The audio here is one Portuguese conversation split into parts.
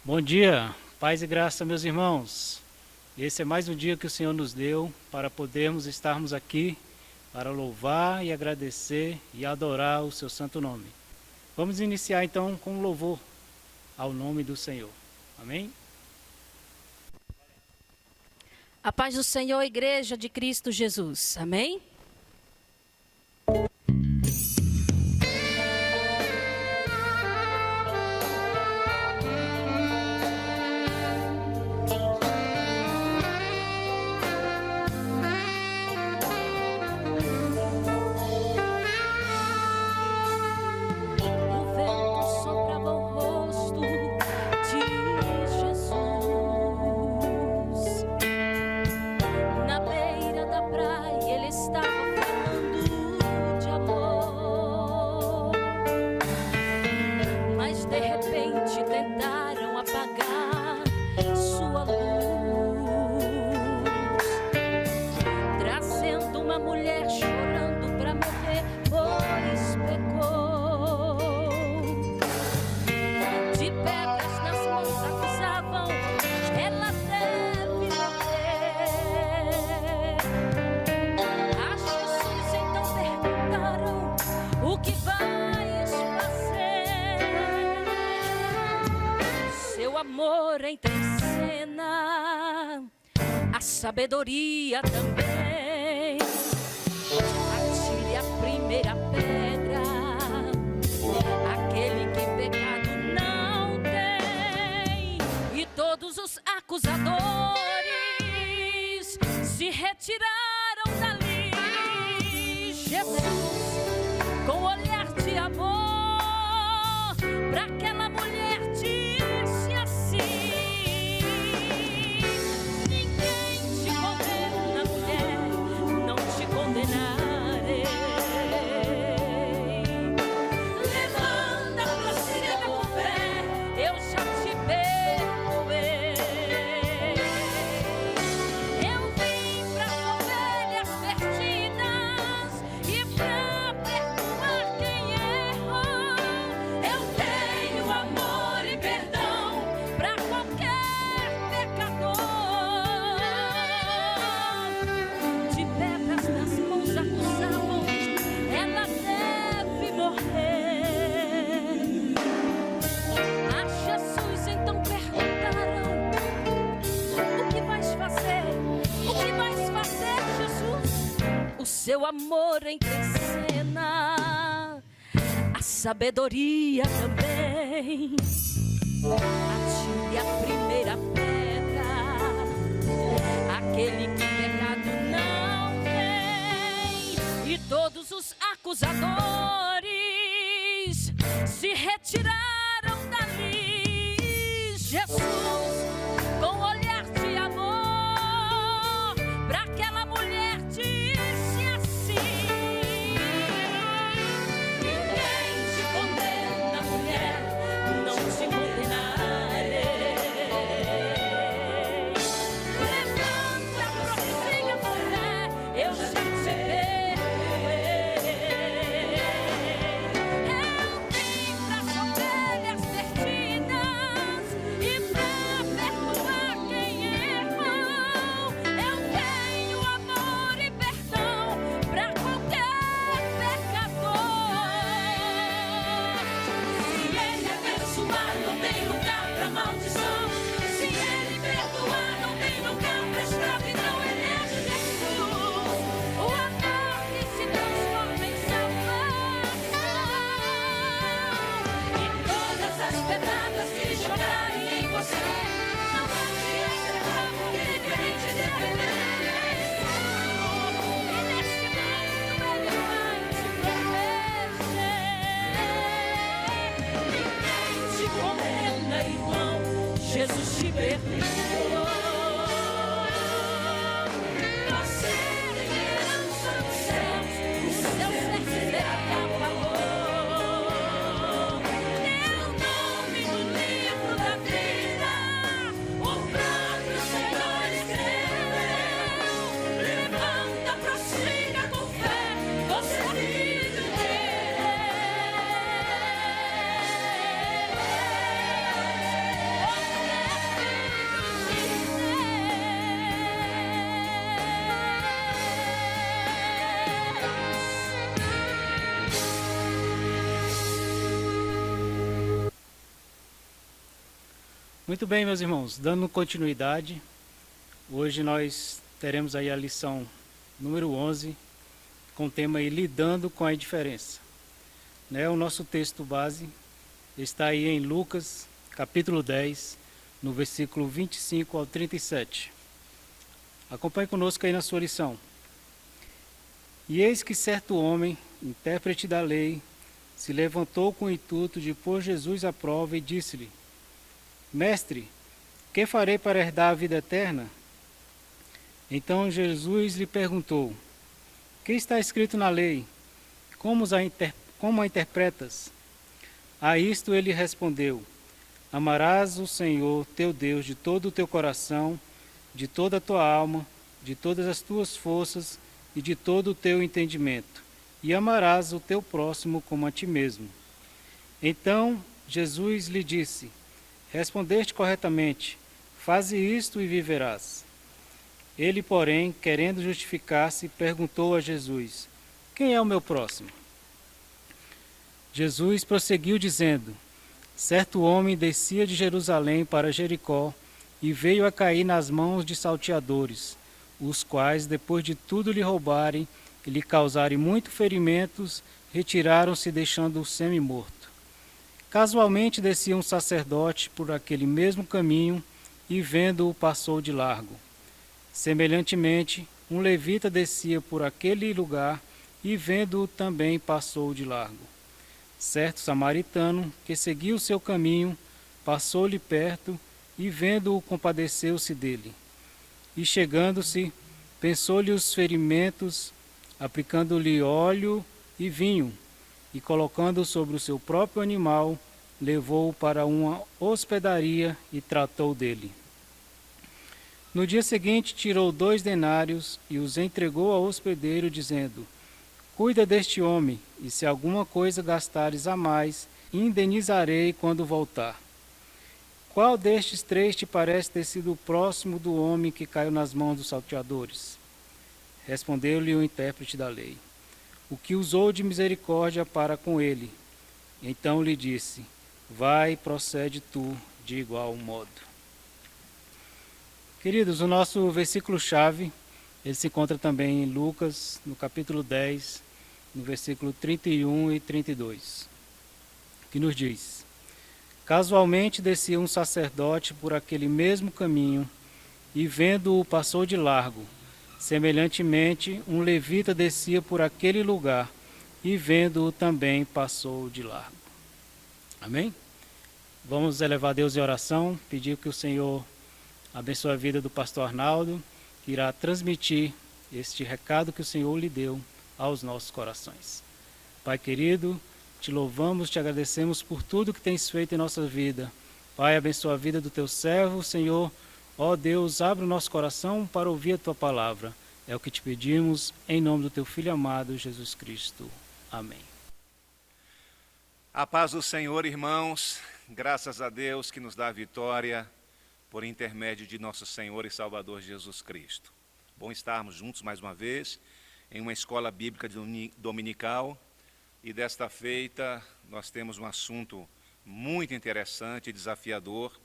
Bom dia, paz e graça, meus irmãos. Esse é mais um dia que o Senhor nos deu para podermos estarmos aqui para louvar e agradecer e adorar o seu santo nome. Vamos iniciar então com um louvor ao nome do Senhor. Amém? A paz do Senhor, Igreja de Cristo Jesus. Amém? Entra em cena, a sabedoria também. Atire a primeira pedra, aquele que pecado não tem. E todos os acusadores se retiraram dali. Jesus, com olhar de amor, para aquela mulher disse assim: seu amor entra em cena, a sabedoria também. Atire a primeira pedra, aquele que pecado não tem. E todos os acusadores se retiraram dali. Jesus, com olhar de amor, para aquela mulher disse: Jesus te perdoou. Você é herança dos céus, o seu certificado apagou. Teu nome no livro da vida, o próprio Senhor escreveu. Levanta, prossiga com fé, você é filho de Deus. Muito bem, meus irmãos, dando continuidade, hoje nós teremos aí a lição número 11, com o tema aí, lidando com a indiferença. O nosso texto base está aí em Lucas, capítulo 10, no versículo 25 ao 37. Acompanhe conosco aí na sua lição. E eis que certo homem, intérprete da lei, se levantou com o intuito de pôr Jesus à prova e disse-lhe: Mestre, que farei para herdar a vida eterna? Então Jesus lhe perguntou: Que está escrito na lei? Como a interpretas? A isto ele respondeu: Amarás o Senhor teu Deus de todo o teu coração, de toda a tua alma, de todas as tuas forças e de todo o teu entendimento, e amarás o teu próximo como a ti mesmo. Então Jesus lhe disse: Respondeste corretamente, faze isto e viverás. Ele, porém, querendo justificar-se, perguntou a Jesus: Quem é o meu próximo? Jesus prosseguiu dizendo: Certo homem descia de Jerusalém para Jericó e veio a cair nas mãos de salteadores, os quais, depois de tudo lhe roubarem e lhe causarem muitos ferimentos, retiraram-se deixando-o semi-morto. Casualmente descia um sacerdote por aquele mesmo caminho e, vendo-o, passou de largo. Semelhantemente, um levita descia por aquele lugar e, vendo-o, também passou de largo. Certo samaritano, que seguia o seu caminho, passou-lhe perto e, vendo-o, compadeceu-se dele. E, chegando-se, pensou-lhe os ferimentos, aplicando-lhe óleo e vinho, e colocando-o sobre o seu próprio animal, levou-o para uma hospedaria e tratou dele. No dia seguinte, tirou 2 denários e os entregou ao hospedeiro, dizendo: Cuida deste homem, e se alguma coisa gastares a mais, indenizarei quando voltar. Qual destes 3 te parece ter sido o próximo do homem que caiu nas mãos dos salteadores? Respondeu-lhe o intérprete da lei: O que usou de misericórdia para com ele. Então lhe disse: Vai, procede tu de igual modo. Queridos, o nosso versículo-chave, ele se encontra também em Lucas, no capítulo 10, no versículo 31 e 32, que nos diz: Casualmente descia um sacerdote por aquele mesmo caminho, e vendo-o passou de largo. Semelhantemente, um levita descia por aquele lugar, e vendo-o também passou de largo. Amém? Vamos elevar a Deus em oração, pedir que o Senhor abençoe a vida do pastor Arnaldo, que irá transmitir este recado que o Senhor lhe deu aos nossos corações. Pai querido, te louvamos, te agradecemos por tudo que tens feito em nossa vida. Pai, abençoa a vida do teu servo, Senhor. Ó Deus, abre o nosso coração para ouvir a tua palavra. É o que te pedimos, em nome do teu Filho amado, Jesus Cristo. Amém. A paz do Senhor, irmãos, graças a Deus que nos dá a vitória por intermédio de nosso Senhor e Salvador Jesus Cristo. Bom estarmos juntos mais uma vez em uma escola bíblica dominical, e desta feita nós temos um assunto muito interessante e desafiador.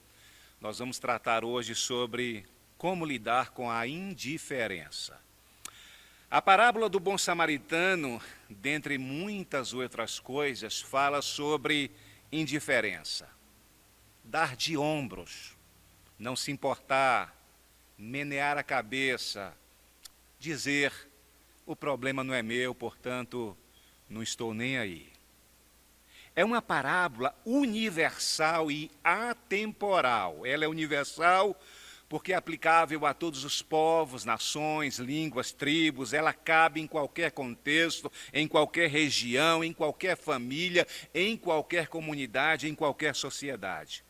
Nós vamos tratar hoje sobre como lidar com a indiferença. A parábola do bom samaritano, dentre muitas outras coisas, fala sobre indiferença. Dar de ombros, não se importar, menear a cabeça, dizer: o problema não é meu, portanto, não estou nem aí. É uma parábola universal e atemporal. Ela é universal porque é aplicável a todos os povos, nações, línguas, tribos. Ela cabe em qualquer contexto, em qualquer região, em qualquer família, em qualquer comunidade, em qualquer sociedade.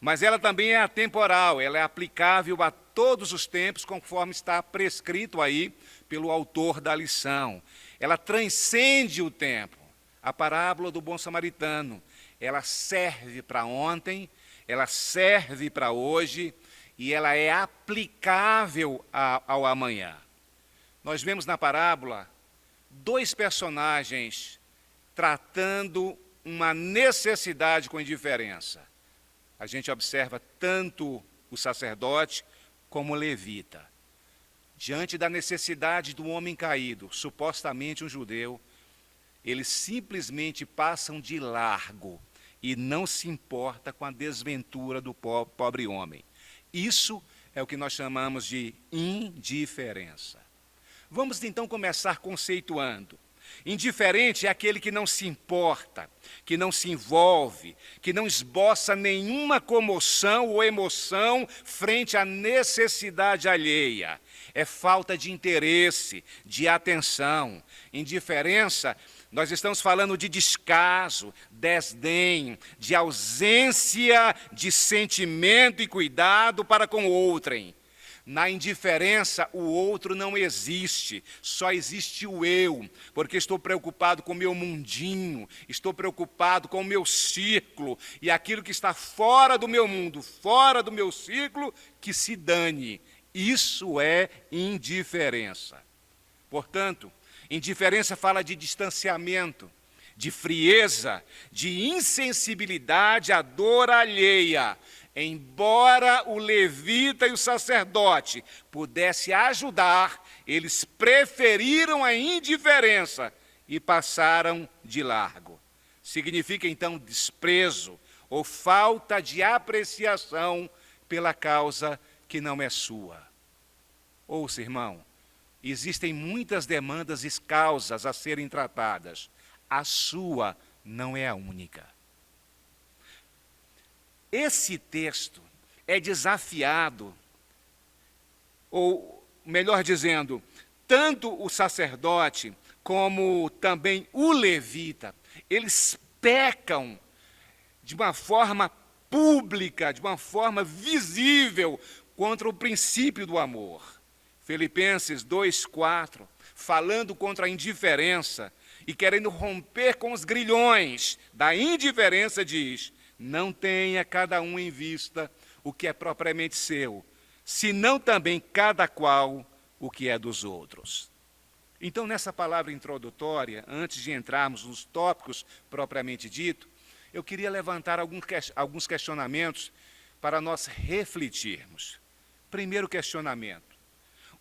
Mas ela também é atemporal, ela é aplicável a todos os tempos, conforme está prescrito aí pelo autor da lição. Ela transcende o tempo. A parábola do bom samaritano, ela serve para ontem, ela serve para hoje e ela é aplicável ao amanhã. Nós vemos na parábola 2 personagens tratando uma necessidade com indiferença. a gente observa tanto o sacerdote como o levita. Diante da necessidade do homem caído, supostamente um judeu, eles simplesmente passam de largo e não se importa com a desventura do pobre homem. Isso é o que nós chamamos de indiferença. Vamos então começar conceituando. Indiferente é aquele que não se importa, que não se envolve, que não esboça nenhuma comoção ou emoção frente à necessidade alheia. É falta de interesse, de atenção. Indiferença, nós estamos falando de descaso, desdém, de ausência de sentimento e cuidado para com outrem. Na indiferença, o outro não existe, só existe o eu, porque estou preocupado com o meu mundinho, estou preocupado com o meu círculo, e aquilo que está fora do meu mundo, fora do meu círculo, que se dane. Isso é indiferença. Portanto, indiferença fala de distanciamento, de frieza, de insensibilidade à dor alheia. Embora o levita e o sacerdote pudessem ajudar, eles preferiram a indiferença e passaram de largo. Significa então desprezo ou falta de apreciação pela causa que não é sua. Ouça, irmão, existem muitas demandas e causas a serem tratadas. A sua não é a única. Esse texto é desafiado, ou melhor dizendo, tanto o sacerdote como também o levita, eles pecam de uma forma pública, de uma forma visível contra o princípio do amor. Filipenses 2:4, falando contra a indiferença e querendo romper com os grilhões da indiferença, diz: não tenha cada um em vista o que é propriamente seu, senão também cada qual o que é dos outros. Então, nessa palavra introdutória, antes de entrarmos nos tópicos propriamente dito, eu queria levantar alguns questionamentos para nós refletirmos. Primeiro questionamento: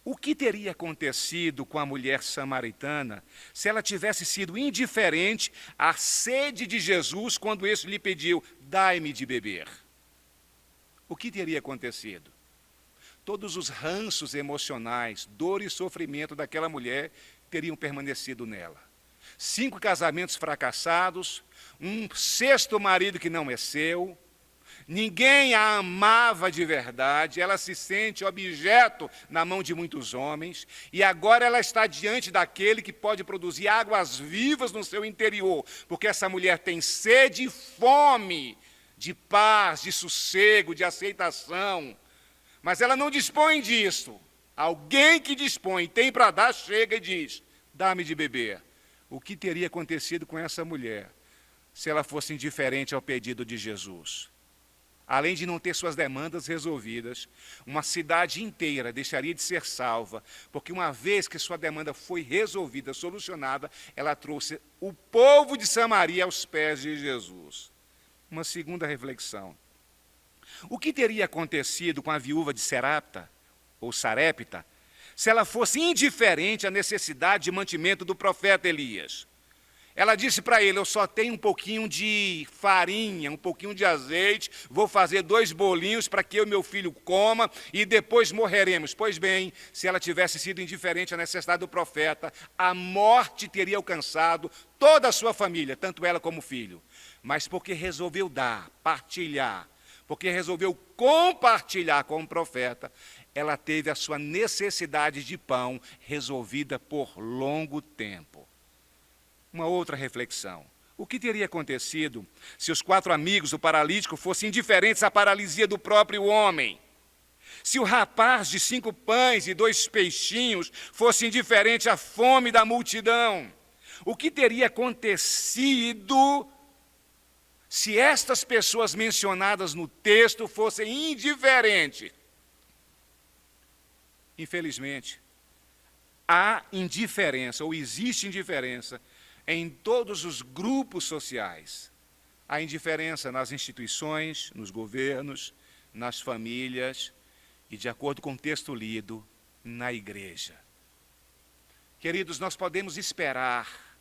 o que teria acontecido com a mulher samaritana se ela tivesse sido indiferente à sede de Jesus quando este lhe pediu: dai-me de beber? O que teria acontecido? Todos os ranços emocionais, dor e sofrimento daquela mulher teriam permanecido nela. 5 casamentos fracassados, um 6º marido que não é seu, ninguém a amava de verdade, ela se sente objeto na mão de muitos homens, e agora ela está diante daquele que pode produzir águas vivas no seu interior, porque essa mulher tem sede e fome de paz, de sossego, de aceitação, mas ela não dispõe disso. Alguém que dispõe, tem para dar, chega e diz: dá-me de beber. O que teria acontecido com essa mulher se ela fosse indiferente ao pedido de Jesus? Além de não ter suas demandas resolvidas, uma cidade inteira deixaria de ser salva, porque uma vez que sua demanda foi resolvida, solucionada, ela trouxe o povo de Samaria aos pés de Jesus. Uma segunda reflexão: o que teria acontecido com a viúva de Serapta, ou Sarepta, se ela fosse indiferente à necessidade de mantimento do profeta Elias? Ela disse para ele: eu só tenho um pouquinho de farinha, um pouquinho de azeite, vou fazer 2 bolinhos para que eu e meu filho coma e depois morreremos. Pois bem, se ela tivesse sido indiferente à necessidade do profeta, a morte teria alcançado toda a sua família, tanto ela como o filho. Mas porque resolveu dar, partilhar, porque resolveu compartilhar com o profeta, ela teve a sua necessidade de pão resolvida por longo tempo. Uma outra reflexão: o que teria acontecido se os 4 amigos do paralítico fossem indiferentes à paralisia do próprio homem? Se o rapaz de 5 pães e 2 peixinhos fosse indiferente à fome da multidão? O que teria acontecido se estas pessoas mencionadas no texto fossem indiferentes? Infelizmente, há indiferença, ou existe indiferença, em todos os grupos sociais. Há indiferença nas instituições, nos governos, nas famílias e, de acordo com o texto lido, na igreja. Queridos, nós podemos esperar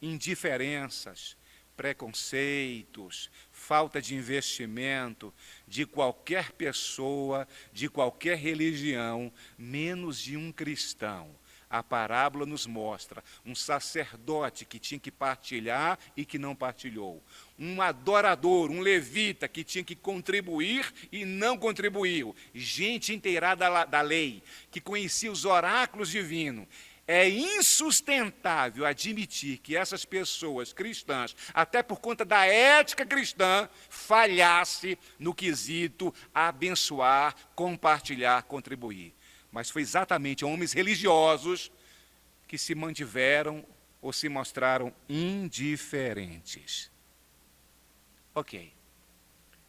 indiferenças, preconceitos, falta de investimento de qualquer pessoa, de qualquer religião, menos de um cristão. A parábola nos mostra um sacerdote que tinha que partilhar e que não partilhou. Um adorador, um levita que tinha que contribuir e não contribuiu. Gente inteirada da lei, que conhecia os oráculos divinos. É insustentável admitir que essas pessoas cristãs, até por conta da ética cristã, falhasse no quesito abençoar, compartilhar, contribuir. Mas foi exatamente homens religiosos que se mantiveram ou se mostraram indiferentes. Ok.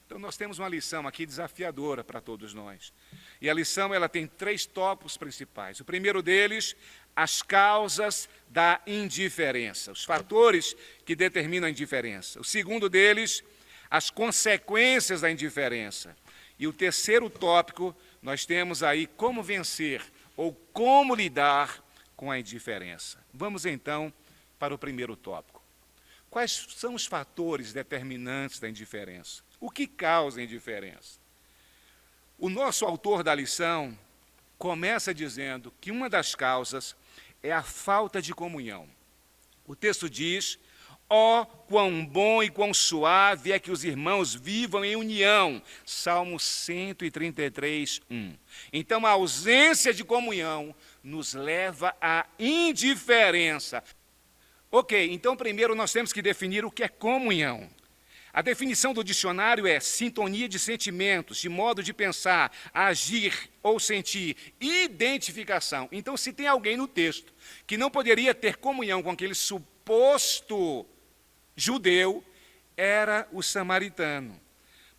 Então nós temos uma lição aqui desafiadora para todos nós. E a lição ela tem 3 tópicos principais. O primeiro deles, as causas da indiferença, os fatores que determinam a indiferença. O segundo deles, as consequências da indiferença. E o terceiro tópico, nós temos aí como vencer ou como lidar com a indiferença. Vamos então para o primeiro tópico. Quais são os fatores determinantes da indiferença? O que causa a indiferença? O nosso autor da lição começa dizendo que uma das causas é a falta de comunhão. O texto diz: ó, quão bom e quão suave é que os irmãos vivam em união. Salmo 133, 1. Então, a ausência de comunhão nos leva à indiferença. Ok, então primeiro nós temos que definir o que é comunhão. A definição do dicionário é sintonia de sentimentos, de modo de pensar, agir ou sentir, identificação. Então, se tem alguém no texto que não poderia ter comunhão com aquele suposto judeu, era o samaritano.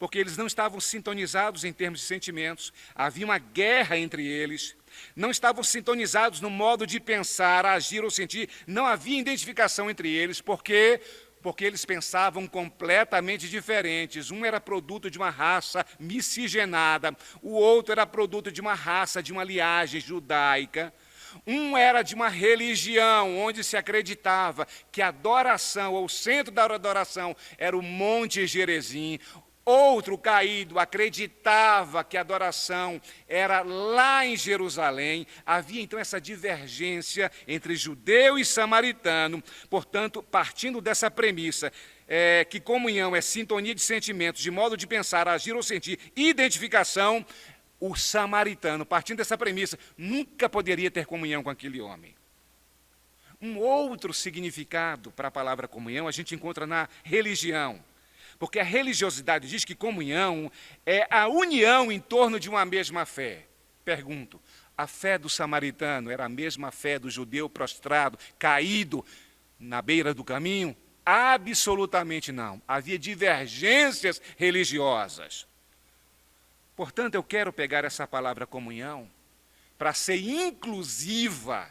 Porque eles não estavam sintonizados em termos de sentimentos, havia uma guerra entre eles, não estavam sintonizados no modo de pensar, agir ou sentir, não havia identificação entre eles, porque eles pensavam completamente diferentes. Um era produto de uma raça miscigenada, o outro era produto de uma raça, de uma linhagem judaica. Um era de uma religião onde se acreditava que a adoração, ou o centro da adoração, era o Monte Gerizim. Outro caído acreditava que a adoração era lá em Jerusalém. Havia então essa divergência entre judeu e samaritano. Portanto, partindo dessa premissa, que comunhão é sintonia de sentimentos, de modo de pensar, agir ou sentir, identificação, o samaritano, partindo dessa premissa, nunca poderia ter comunhão com aquele homem. Um outro significado para a palavra comunhão a gente encontra na religião. Porque a religiosidade diz que comunhão é a união em torno de uma mesma fé. Pergunto, a fé do samaritano era a mesma fé do judeu prostrado, caído na beira do caminho? Absolutamente não. Havia divergências religiosas. Portanto, eu quero pegar essa palavra comunhão para ser inclusiva.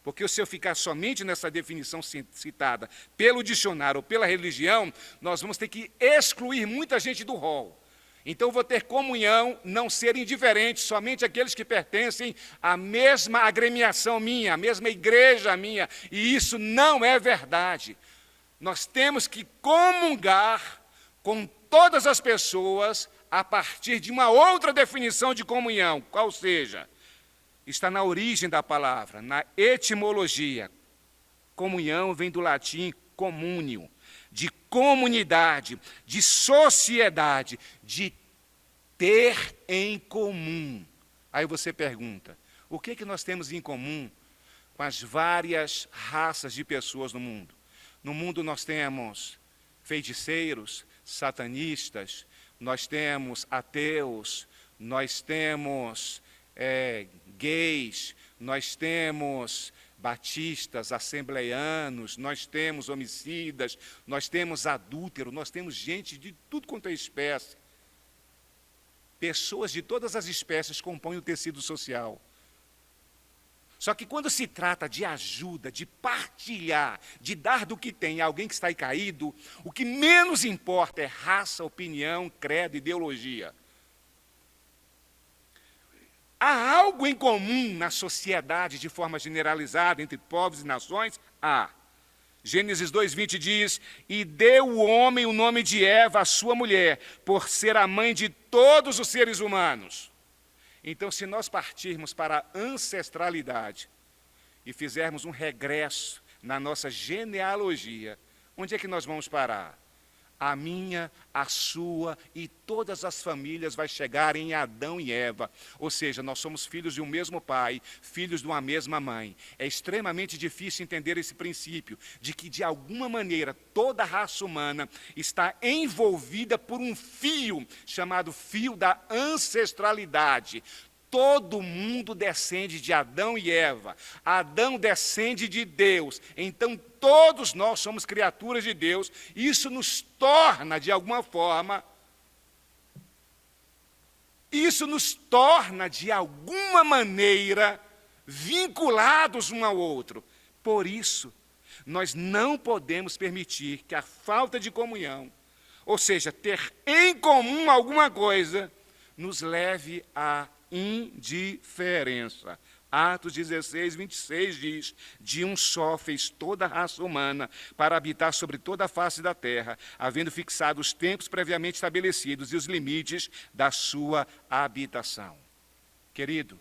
Porque se eu ficar somente nessa definição citada pelo dicionário ou pela religião, nós vamos ter que excluir muita gente do rol. Então, eu vou ter comunhão, não ser indiferente, somente aqueles que pertencem à mesma agremiação minha, à mesma igreja minha. E isso não é verdade. Nós temos que comungar com todas as pessoas a partir de uma outra definição de comunhão, qual seja, está na origem da palavra, na etimologia. Comunhão vem do latim communio, de comunidade, de sociedade, de ter em comum. Aí você pergunta, o que nós temos em comum com as várias raças de pessoas no mundo? No mundo nós temos feiticeiros, satanistas, nós temos ateus, nós temos gays, nós temos batistas, assembleianos, nós temos homicidas, nós temos adúltero, nós temos gente de tudo quanto é espécie. Pessoas de todas as espécies compõem o tecido social. Só que quando se trata de ajuda, de partilhar, de dar do que tem a alguém que está aí caído, o que menos importa é raça, opinião, credo, ideologia. Há algo em comum na sociedade de forma generalizada entre povos e nações? Há. Gênesis 2:20 diz: e deu o homem o nome de Eva, a sua mulher, por ser a mãe de todos os seres humanos. Então, se nós partirmos para a ancestralidade e fizermos um regresso na nossa genealogia, onde é que nós vamos parar? A minha, a sua e todas as famílias vai chegar em Adão e Eva. Ou seja, nós somos filhos de um mesmo pai, filhos de uma mesma mãe. É extremamente difícil entender esse princípio de que, de alguma maneira, toda a raça humana está envolvida por um fio chamado fio da ancestralidade. Todo mundo descende de Adão e Eva. Adão descende de Deus. Então, todos nós somos criaturas de Deus. Isso nos torna, de alguma forma, vinculados um ao outro. Por isso, nós não podemos permitir que a falta de comunhão, ou seja, ter em comum alguma coisa, nos leve a indiferença. Atos 16:26 diz: de um só fez toda a raça humana para habitar sobre toda a face da terra, havendo fixado os tempos previamente estabelecidos e os limites da sua habitação. Querido,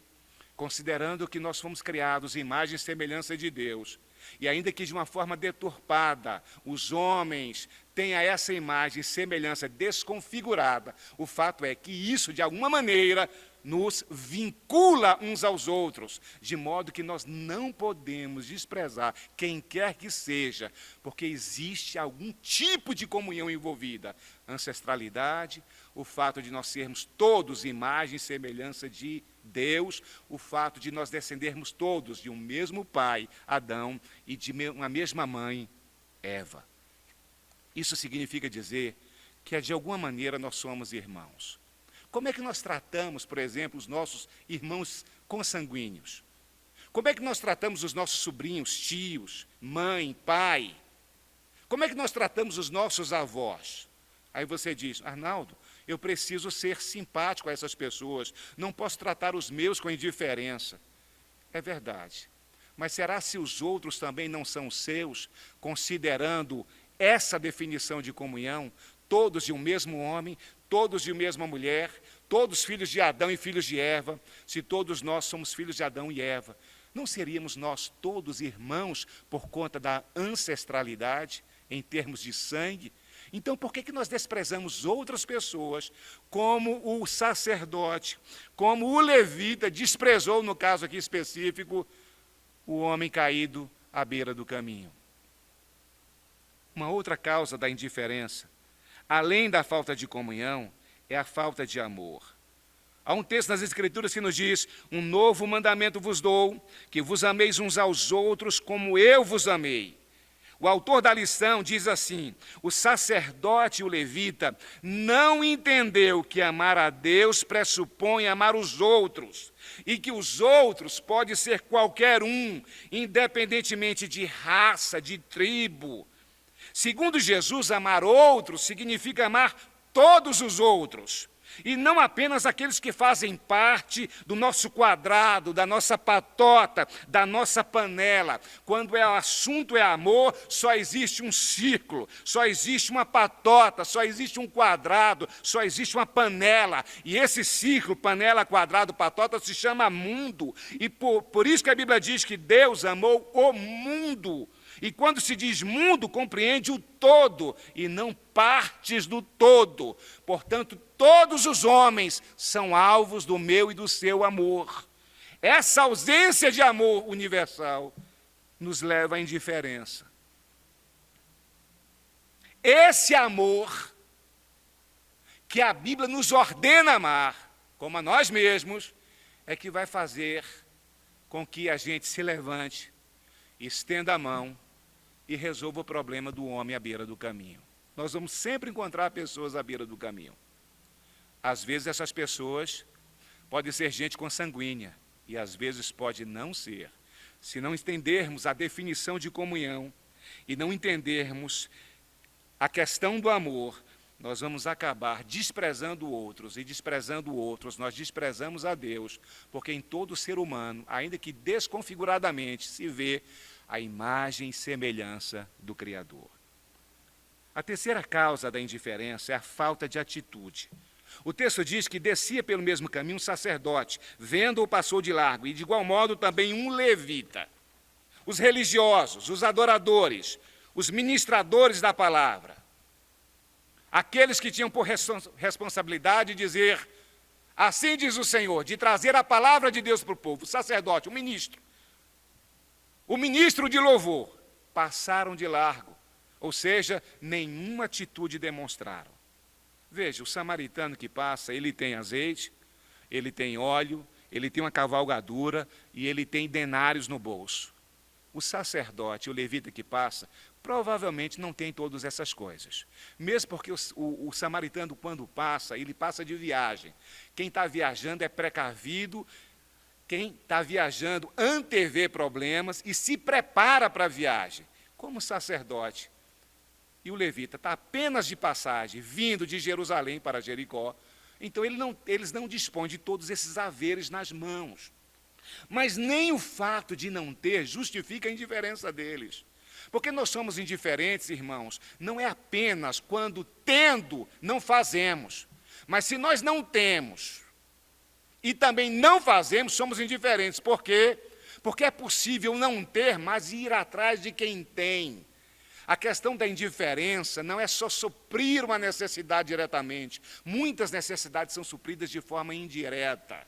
considerando que nós fomos criados em imagem e semelhança de Deus, e ainda que de uma forma deturpada, os homens tenham essa imagem e semelhança desconfigurada, o fato é que isso, de alguma maneira, nos vincula uns aos outros, de modo que nós não podemos desprezar quem quer que seja, porque existe algum tipo de comunhão envolvida. Ancestralidade, o fato de nós sermos todos imagem e semelhança de Deus, o fato de nós descendermos todos de um mesmo pai, Adão, e de uma mesma mãe, Eva. Isso significa dizer que, de alguma maneira, nós somos irmãos. Como é que nós tratamos, por exemplo, os nossos irmãos consanguíneos? Como é que nós tratamos os nossos sobrinhos, tios, mãe, pai? Como é que nós tratamos os nossos avós? Aí você diz: Arnaldo, eu preciso ser simpático a essas pessoas, não posso tratar os meus com indiferença. É verdade. Mas será se os outros também não são os seus, considerando essa definição de comunhão, todos de um mesmo homem, todos de uma mesma mulher, todos filhos de Adão e filhos de Eva? Se todos nós somos filhos de Adão e Eva, não seríamos nós todos irmãos por conta da ancestralidade, em termos de sangue? Então, por que nós desprezamos outras pessoas, como o sacerdote, como o levita desprezou, no caso aqui específico, o homem caído à beira do caminho? Uma outra causa da indiferença, além da falta de comunhão, é a falta de amor. Há um texto nas Escrituras que nos diz: um novo mandamento vos dou, que vos ameis uns aos outros como eu vos amei. O autor da lição diz assim: o sacerdote e o levita não entendeu que amar a Deus pressupõe amar os outros, e que os outros pode ser qualquer um, independentemente de raça, de tribo. Segundo Jesus, amar outros significa amar todos os outros, e não apenas aqueles que fazem parte do nosso quadrado, da nossa patota, da nossa panela. Quando o assunto é amor, só existe um círculo, só existe uma patota, só existe um quadrado, só existe uma panela. E esse círculo, panela, quadrado, patota, se chama mundo. E por isso que a Bíblia diz que Deus amou o mundo. E quando se diz mundo, compreende o todo, e não partes do todo. Portanto, todos os homens são alvos do meu e do seu amor. Essa ausência de amor universal nos leva à indiferença. Esse amor que a Bíblia nos ordena amar, como a nós mesmos, é que vai fazer com que a gente se levante, estenda a mão e resolva o problema do homem à beira do caminho. Nós vamos sempre encontrar pessoas à beira do caminho. Às vezes essas pessoas podem ser gente consanguínea, e às vezes pode não ser. se não entendermos a definição de comunhão e não entendermos a questão do amor, nós vamos acabar desprezando outros, e desprezando outros, nós desprezamos a Deus, porque em todo ser humano, ainda que desconfiguradamente, se vê a imagem e semelhança do Criador. A terceira causa da indiferença é a falta de atitude. O texto diz que descia pelo mesmo caminho um sacerdote, vendo-o passou de largo, e de igual modo também um levita. Os religiosos, os adoradores, os ministradores da palavra, aqueles que tinham por responsabilidade dizer, assim diz o Senhor, de trazer a palavra de Deus para o povo, o sacerdote, o ministro de louvor, passaram de largo, ou seja, nenhuma atitude demonstraram. Veja, o samaritano que passa, ele tem azeite, ele tem óleo, ele tem uma cavalgadura e ele tem denários no bolso. O sacerdote, o levita que passa, provavelmente não tem todas essas coisas. Mesmo porque o samaritano, quando passa, ele passa de viagem. Quem está viajando é precavido, quem está viajando antevê problemas e se prepara para a viagem. Como o sacerdote e o levita está apenas de passagem, vindo de Jerusalém para Jericó, então eles não dispõem de todos esses haveres nas mãos. Mas nem o fato de não ter justifica a indiferença deles. Porque nós somos indiferentes, irmãos, não é apenas quando tendo não fazemos, mas se nós não temos e também não fazemos, somos indiferentes. Por quê? Porque é possível não ter, mas ir atrás de quem tem. A questão da indiferença não é só suprir uma necessidade diretamente. Muitas necessidades são supridas de forma indireta.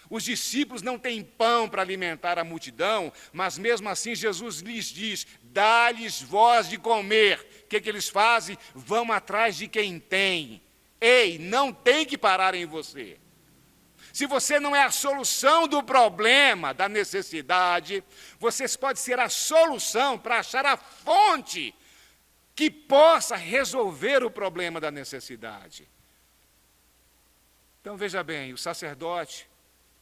Os discípulos não têm pão para alimentar a multidão, mas mesmo assim Jesus lhes diz, dá-lhes vós de comer. O que eles fazem? Vão atrás de quem tem. Ei, não tem que parar em você. Se você não é a solução do problema, da necessidade, você pode ser a solução para achar a fonte que possa resolver o problema da necessidade. Então, veja bem, o sacerdote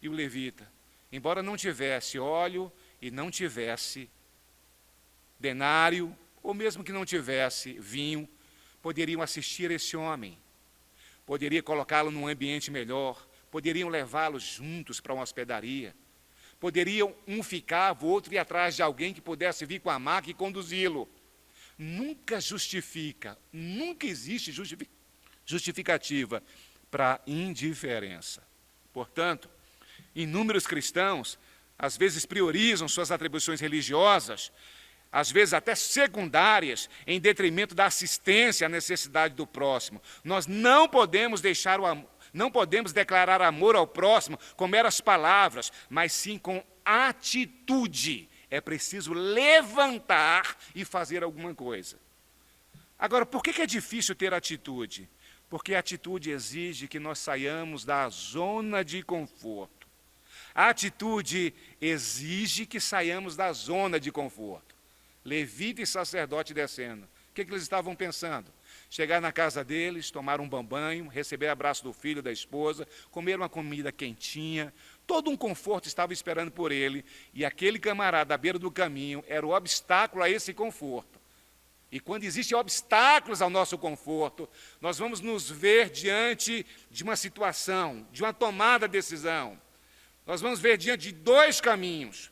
e o levita, embora não tivesse óleo e não tivesse denário, ou mesmo que não tivesse vinho, poderiam assistir esse homem, poderia colocá-lo num ambiente melhor, poderiam levá-lo juntos para uma hospedaria, poderiam um ficar, o outro ir atrás de alguém que pudesse vir com a maca e conduzi-lo. Nunca justifica, nunca existe justificativa para indiferença. Portanto, inúmeros cristãos, às vezes priorizam suas atribuições religiosas, às vezes até secundárias, em detrimento da assistência à necessidade do próximo. Nós não podemos declarar amor ao próximo com meras palavras, mas sim com atitude. É preciso levantar e fazer alguma coisa. Agora, por que é difícil ter atitude? Porque a atitude exige que nós saiamos da zona de conforto. A atitude exige que saiamos da zona de conforto. Levita e sacerdote descendo. O que eles estavam pensando? Chegar na casa deles, tomar um banho, receber abraço do filho, da esposa, comer uma comida quentinha. Todo um conforto estava esperando por ele. E aquele camarada à beira do caminho era o obstáculo a esse conforto. E quando existem obstáculos ao nosso conforto, nós vamos nos ver diante de uma situação, de uma tomada de decisão. Nós vamos ver diante de dois caminhos.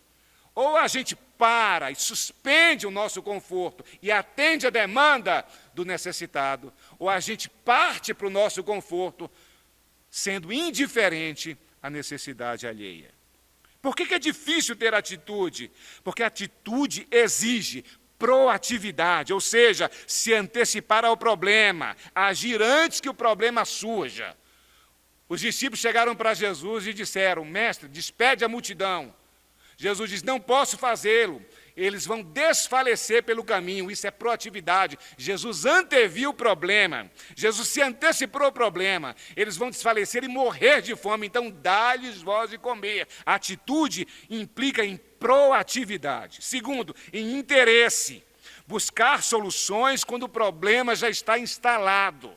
Ou a gente para e suspende o nosso conforto e atende a demanda do necessitado, ou a gente parte para o nosso conforto, sendo indiferente à necessidade alheia. Por que é difícil ter atitude? Porque a atitude exige proatividade, ou seja, se antecipar ao problema, agir antes que o problema surja. Os discípulos chegaram para Jesus e disseram, mestre, despede a multidão. Jesus diz, não posso fazê-lo, eles vão desfalecer pelo caminho, isso é proatividade. Jesus anteviu o problema, Jesus se antecipou ao problema, eles vão desfalecer e morrer de fome, então dá-lhes voz de comer. A atitude implica em proatividade. Segundo, em interesse, buscar soluções quando o problema já está instalado.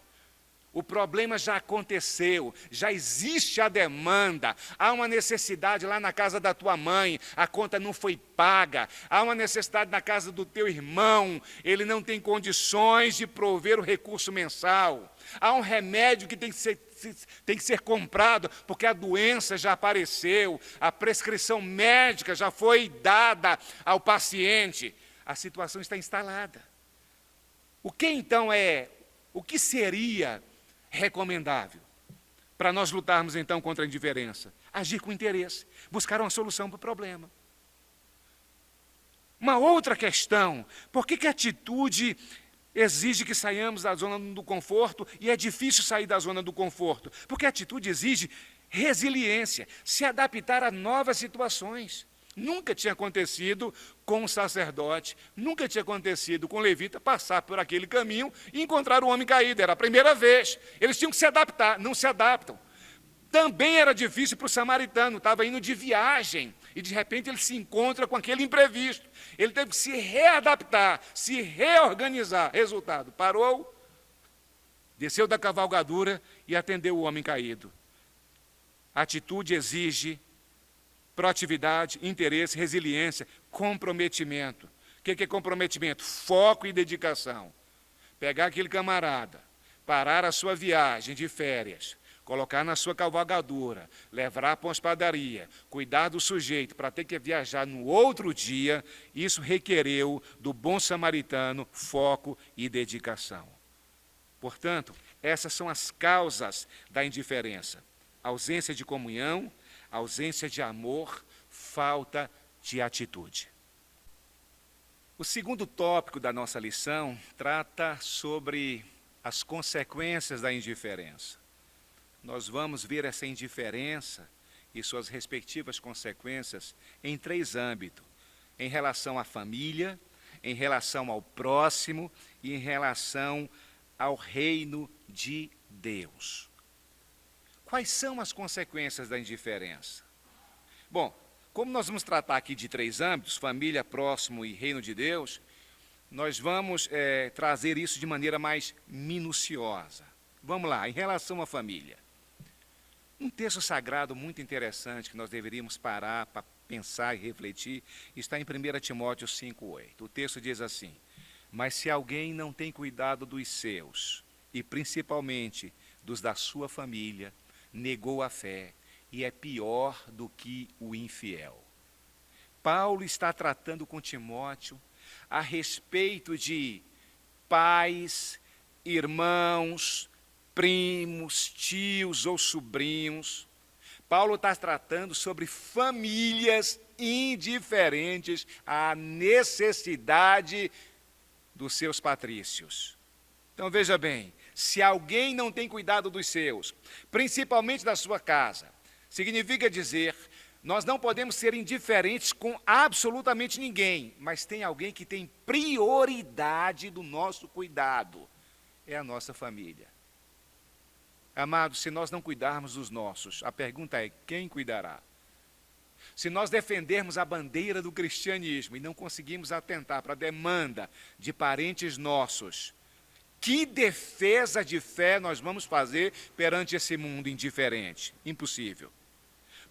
O problema já aconteceu, já existe a demanda, há uma necessidade lá na casa da tua mãe, a conta não foi paga, há uma necessidade na casa do teu irmão, ele não tem condições de prover o recurso mensal, há um remédio que tem que ser comprado, porque a doença já apareceu, a prescrição médica já foi dada ao paciente, a situação está instalada. O que seria recomendável para nós lutarmos então contra a indiferença? Agir com interesse, buscar uma solução para o problema. Uma outra questão, por que a atitude exige que saiamos da zona do conforto e é difícil sair da zona do conforto? Porque a atitude exige resiliência, se adaptar a novas situações. Nunca tinha acontecido com um sacerdote, nunca tinha acontecido com um levita passar por aquele caminho e encontrar o homem caído. Era a primeira vez. Eles tinham que se adaptar, não se adaptam. Também era difícil para o samaritano, estava indo de viagem e de repente ele se encontra com aquele imprevisto. Ele teve que se readaptar, se reorganizar. Resultado, parou, desceu da cavalgadura e atendeu o homem caído. A atitude exige proatividade, interesse, resiliência, comprometimento. O que é comprometimento? Foco e dedicação. Pegar aquele camarada, parar a sua viagem de férias, colocar na sua cavalgadura, levar para uma padaria, cuidar do sujeito para ter que viajar no outro dia, isso requereu do bom samaritano foco e dedicação. Portanto, essas são as causas da indiferença. Ausência de comunhão, ausência de amor, falta de atitude. O segundo tópico da nossa lição trata sobre as consequências da indiferença. Nós vamos ver essa indiferença e suas respectivas consequências em 3 âmbitos: em relação à família, em relação ao próximo e em relação ao reino de Deus. Quais são as consequências da indiferença? Bom, como nós vamos tratar aqui de 3 âmbitos, família, próximo e reino de Deus, nós vamos trazer isso de maneira mais minuciosa. Vamos lá, em relação à família. Um texto sagrado muito interessante que nós deveríamos parar para pensar e refletir está em 1 Timóteo 5,8. O texto diz assim: mas se alguém não tem cuidado dos seus, e principalmente dos da sua família, negou a fé e é pior do que o infiel. Paulo está tratando com Timóteo a respeito de pais, irmãos, primos, tios ou sobrinhos. Paulo está tratando sobre famílias indiferentes à necessidade dos seus patrícios. Então veja bem, se alguém não tem cuidado dos seus, principalmente da sua casa, significa dizer, nós não podemos ser indiferentes com absolutamente ninguém, mas tem alguém que tem prioridade do nosso cuidado, é a nossa família. Amados, se nós não cuidarmos dos nossos, a pergunta é, quem cuidará? Se nós defendermos a bandeira do cristianismo e não conseguimos atentar para a demanda de parentes nossos, que defesa de fé nós vamos fazer perante esse mundo indiferente? Impossível.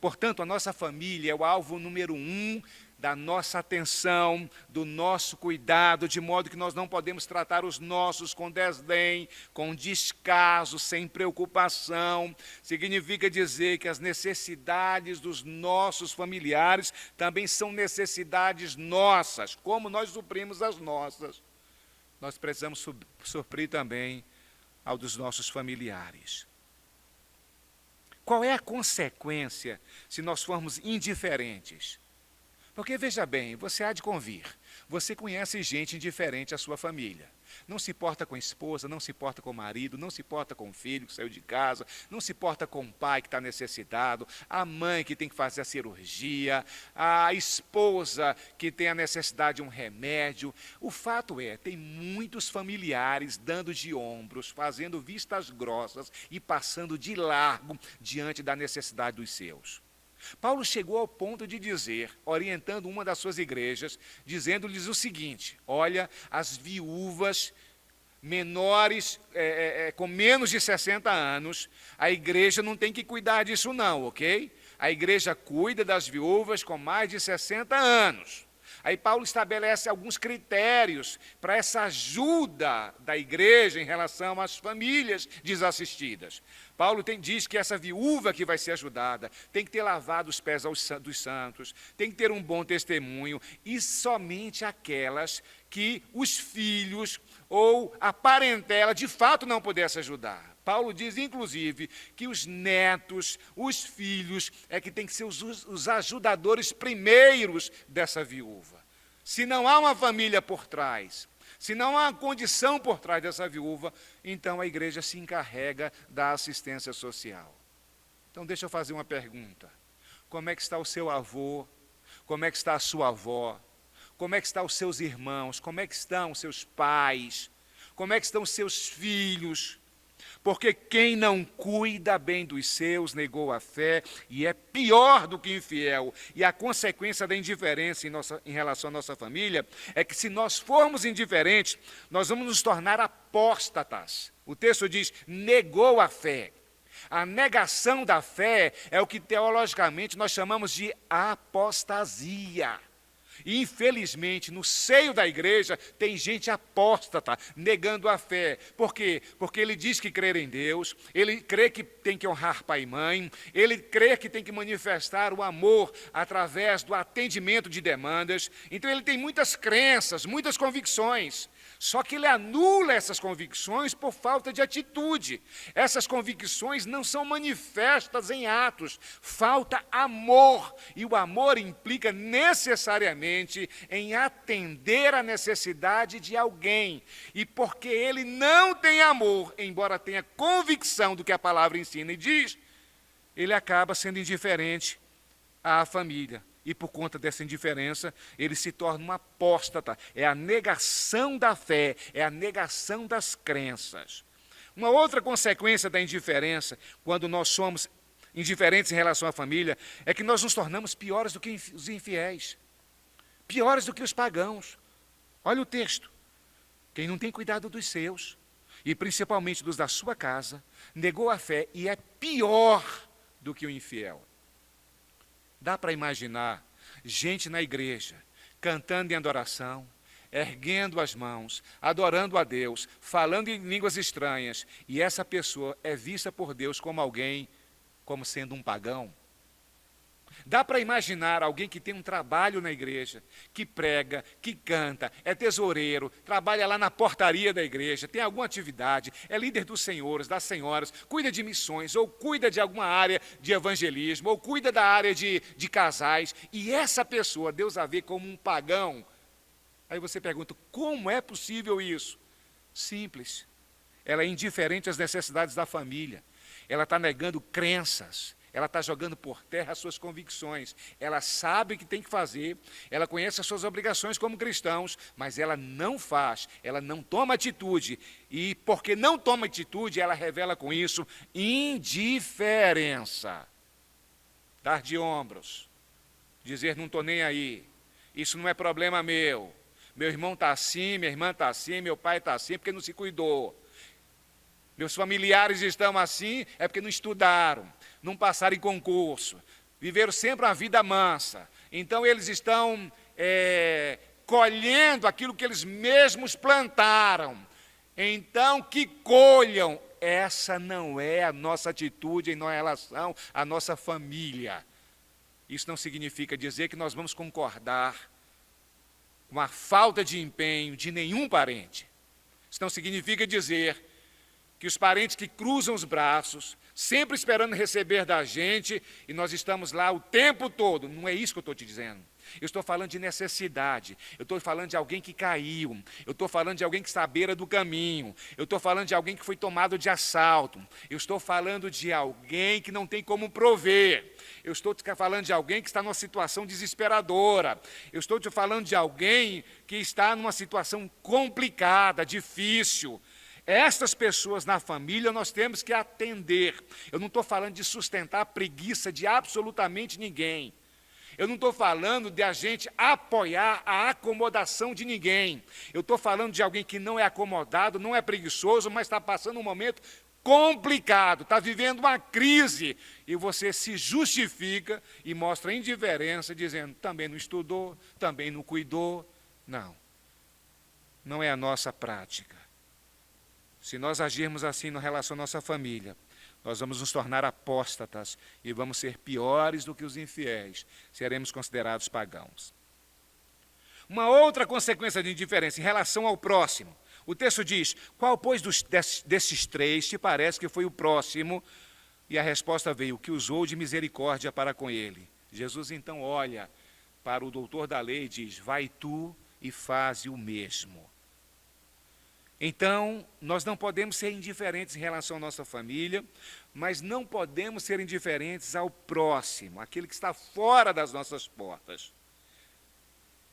Portanto, a nossa família é o alvo número 1 da nossa atenção, do nosso cuidado, de modo que nós não podemos tratar os nossos com desdém, com descaso, sem preocupação. Significa dizer que as necessidades dos nossos familiares também são necessidades nossas, como nós suprimos as nossas. Nós precisamos suprir também ao dos nossos familiares. Qual é a consequência se nós formos indiferentes? Porque, veja bem, você há de convir, você conhece gente indiferente à sua família. Não se importa com a esposa, não se importa com o marido, não se importa com o filho que saiu de casa, não se importa com o pai que está necessitado, a mãe que tem que fazer a cirurgia, a esposa que tem a necessidade de um remédio. O fato é, tem muitos familiares dando de ombros, fazendo vistas grossas e passando de largo diante da necessidade dos seus. Paulo chegou ao ponto de dizer, orientando uma das suas igrejas, dizendo-lhes o seguinte: olha, as viúvas menores, com menos de 60 anos, a igreja não tem que cuidar disso não, ok? A igreja cuida das viúvas com mais de 60 anos. Aí Paulo estabelece alguns critérios para essa ajuda da igreja em relação às famílias desassistidas. Paulo diz que essa viúva que vai ser ajudada tem que ter lavado os pés dos santos, tem que ter um bom testemunho, e somente aquelas que os filhos ou a parentela de fato não pudesse ajudar. Paulo diz, inclusive, que os netos, os filhos, é que tem que ser os ajudadores primeiros dessa viúva. Se não há uma família por trás, se não há uma condição por trás dessa viúva, então a igreja se encarrega da assistência social. Então, deixa eu fazer uma pergunta. Como é que está o seu avô? Como é que está a sua avó? Como é que estão os seus irmãos? Como é que estão os seus pais? Como é que estão os seus filhos? Porque quem não cuida bem dos seus negou a fé e é pior do que infiel. E a consequência da indiferença em relação à nossa família é que, se nós formos indiferentes, nós vamos nos tornar apóstatas. O texto diz, negou a fé. A negação da fé é o que teologicamente nós chamamos de apostasia. E, infelizmente, no seio da igreja tem gente apóstata, negando a fé. Por quê? Porque ele diz que crê em Deus, ele crê que tem que honrar pai e mãe, ele crê que tem que manifestar o amor através do atendimento de demandas. Então ele tem muitas crenças, muitas convicções. Só que ele anula essas convicções por falta de atitude. Essas convicções não são manifestas em atos. Falta amor. E o amor implica necessariamente em atender a necessidade de alguém. E porque ele não tem amor, embora tenha convicção do que a palavra ensina e diz, ele acaba sendo indiferente à família. E por conta dessa indiferença, ele se torna um apóstata. É a negação da fé, é a negação das crenças. Uma outra consequência da indiferença, quando nós somos indiferentes em relação à família, é que nós nos tornamos piores do que os infiéis, piores do que os pagãos. Olha o texto. Quem não tem cuidado dos seus, e principalmente dos da sua casa, negou a fé e é pior do que o infiel. Dá para imaginar gente na igreja, cantando em adoração, erguendo as mãos, adorando a Deus, falando em línguas estranhas, e essa pessoa é vista por Deus como alguém, como sendo um pagão? Dá para imaginar alguém que tem um trabalho na igreja, que prega, que canta, é tesoureiro, trabalha lá na portaria da igreja, tem alguma atividade, é líder dos senhores, das senhoras, cuida de missões, ou cuida de alguma área de evangelismo, ou cuida da área de casais, e essa pessoa Deus a vê como um pagão. Aí você pergunta, como é possível isso? Simples. Ela é indiferente às necessidades da família, ela está negando crenças, ela está jogando por terra as suas convicções. Ela sabe o que tem que fazer, ela conhece as suas obrigações como cristãos, mas ela não faz, ela não toma atitude. E porque não toma atitude, ela revela com isso indiferença. Dar de ombros, dizer não estou nem aí, isso não é problema meu. Meu irmão está assim, minha irmã está assim, meu pai está assim porque não se cuidou. Meus familiares estão assim, é porque não estudaram, não passaram em concurso, viveram sempre uma vida mansa. Então eles estão colhendo aquilo que eles mesmos plantaram. Então que colham. Essa não é a nossa atitude em relação à nossa família. Isso não significa dizer que nós vamos concordar com a falta de empenho de nenhum parente. Isso não significa dizer que os parentes que cruzam os braços, sempre esperando receber da gente, e nós estamos lá o tempo todo. Não é isso que eu estou te dizendo. Eu estou falando de necessidade, eu estou falando de alguém que caiu, eu estou falando de alguém que está à beira do caminho, eu estou falando de alguém que foi tomado de assalto, eu estou falando de alguém que não tem como prover, eu estou te falando de alguém que está numa situação desesperadora, eu estou te falando de alguém que está numa situação complicada, difícil. Estas pessoas na família nós temos que atender. Eu não estou falando de sustentar a preguiça de absolutamente ninguém. Eu não estou falando de a gente apoiar a acomodação de ninguém. Eu estou falando de alguém que não é acomodado, não é preguiçoso, mas está passando um momento complicado, está vivendo uma crise, e você se justifica e mostra indiferença, dizendo, também não estudou, também não cuidou. Não, não é a nossa prática. Se nós agirmos assim no relação à nossa família, nós vamos nos tornar apóstatas e vamos ser piores do que os infiéis, seremos considerados pagãos. Uma outra consequência de indiferença em relação ao próximo. O texto diz, qual, pois, desses três te parece que foi o próximo? E a resposta veio, que usou de misericórdia para com ele. Jesus então olha para o doutor da lei e diz, vai tu e faze o mesmo. Então, nós não podemos ser indiferentes em relação à nossa família, mas não podemos ser indiferentes ao próximo, aquele que está fora das nossas portas.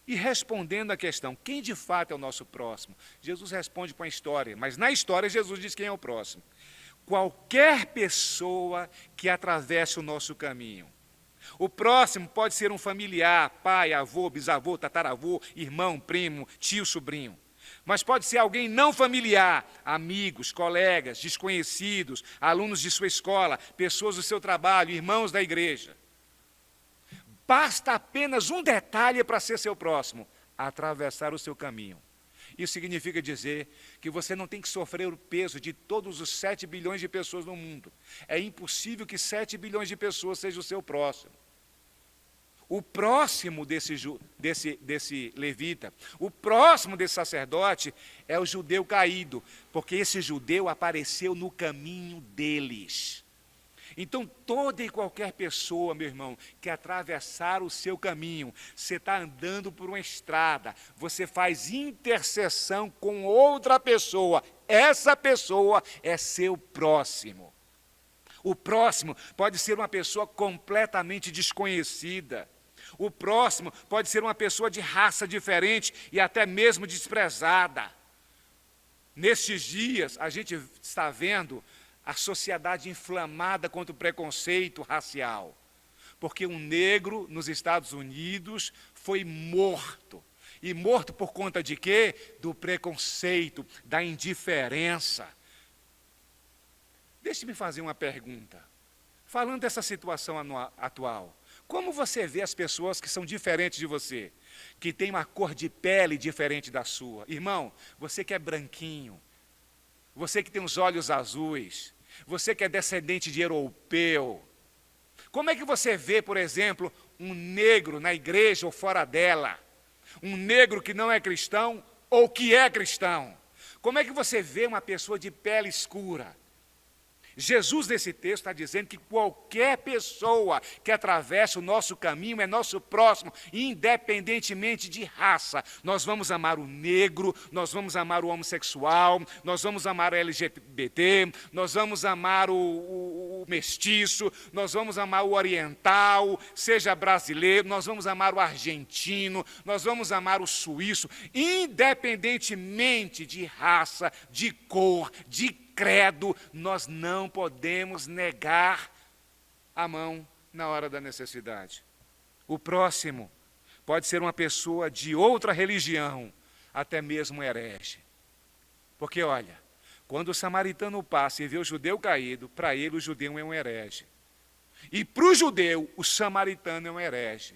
E respondendo à questão, quem de fato é o nosso próximo? Jesus responde com a história, mas na história Jesus diz quem é o próximo. Qualquer pessoa que atravesse o nosso caminho. O próximo pode ser um familiar, pai, avô, bisavô, tataravô, irmão, primo, tio, sobrinho. Mas pode ser alguém não familiar, amigos, colegas, desconhecidos, alunos de sua escola, pessoas do seu trabalho, irmãos da igreja. Basta apenas um detalhe para ser seu próximo, atravessar o seu caminho. Isso significa dizer que você não tem que sofrer o peso de todos os 7 bilhões de pessoas no mundo. É impossível que 7 bilhões de pessoas seja o seu próximo. O próximo desse levita, o próximo desse sacerdote é o judeu caído, porque esse judeu apareceu no caminho deles. Então, toda e qualquer pessoa, meu irmão, que atravessar o seu caminho, você está andando por uma estrada, você faz intercessão com outra pessoa, essa pessoa é seu próximo. O próximo pode ser uma pessoa completamente desconhecida. O próximo pode ser uma pessoa de raça diferente e até mesmo desprezada. Nestes dias, a gente está vendo a sociedade inflamada contra o preconceito racial. Porque um negro nos Estados Unidos foi morto. E morto por conta de quê? Do preconceito, da indiferença. Deixe-me fazer uma pergunta. Falando dessa situação atual, como você vê as pessoas que são diferentes de você? Que têm uma cor de pele diferente da sua? Irmão, você que é branquinho, você que tem os olhos azuis, você que é descendente de europeu, como é que você vê, por exemplo, um negro na igreja ou fora dela? Um negro que não é cristão ou que é cristão? Como é que você vê uma pessoa de pele escura? Jesus, nesse texto, está dizendo que qualquer pessoa que atravessa o nosso caminho é nosso próximo, independentemente de raça. Nós vamos amar o negro, nós vamos amar o homossexual, nós vamos amar o LGBT, nós vamos amar o mestiço, nós vamos amar o oriental, seja brasileiro, nós vamos amar o argentino, nós vamos amar o suíço, independentemente de raça, de cor, de credo, nós não podemos negar a mão na hora da necessidade. O próximo pode ser uma pessoa de outra religião, até mesmo herege. Porque, olha, quando o samaritano passa e vê o judeu caído, para ele o judeu é um herege. E para o judeu, o samaritano é um herege.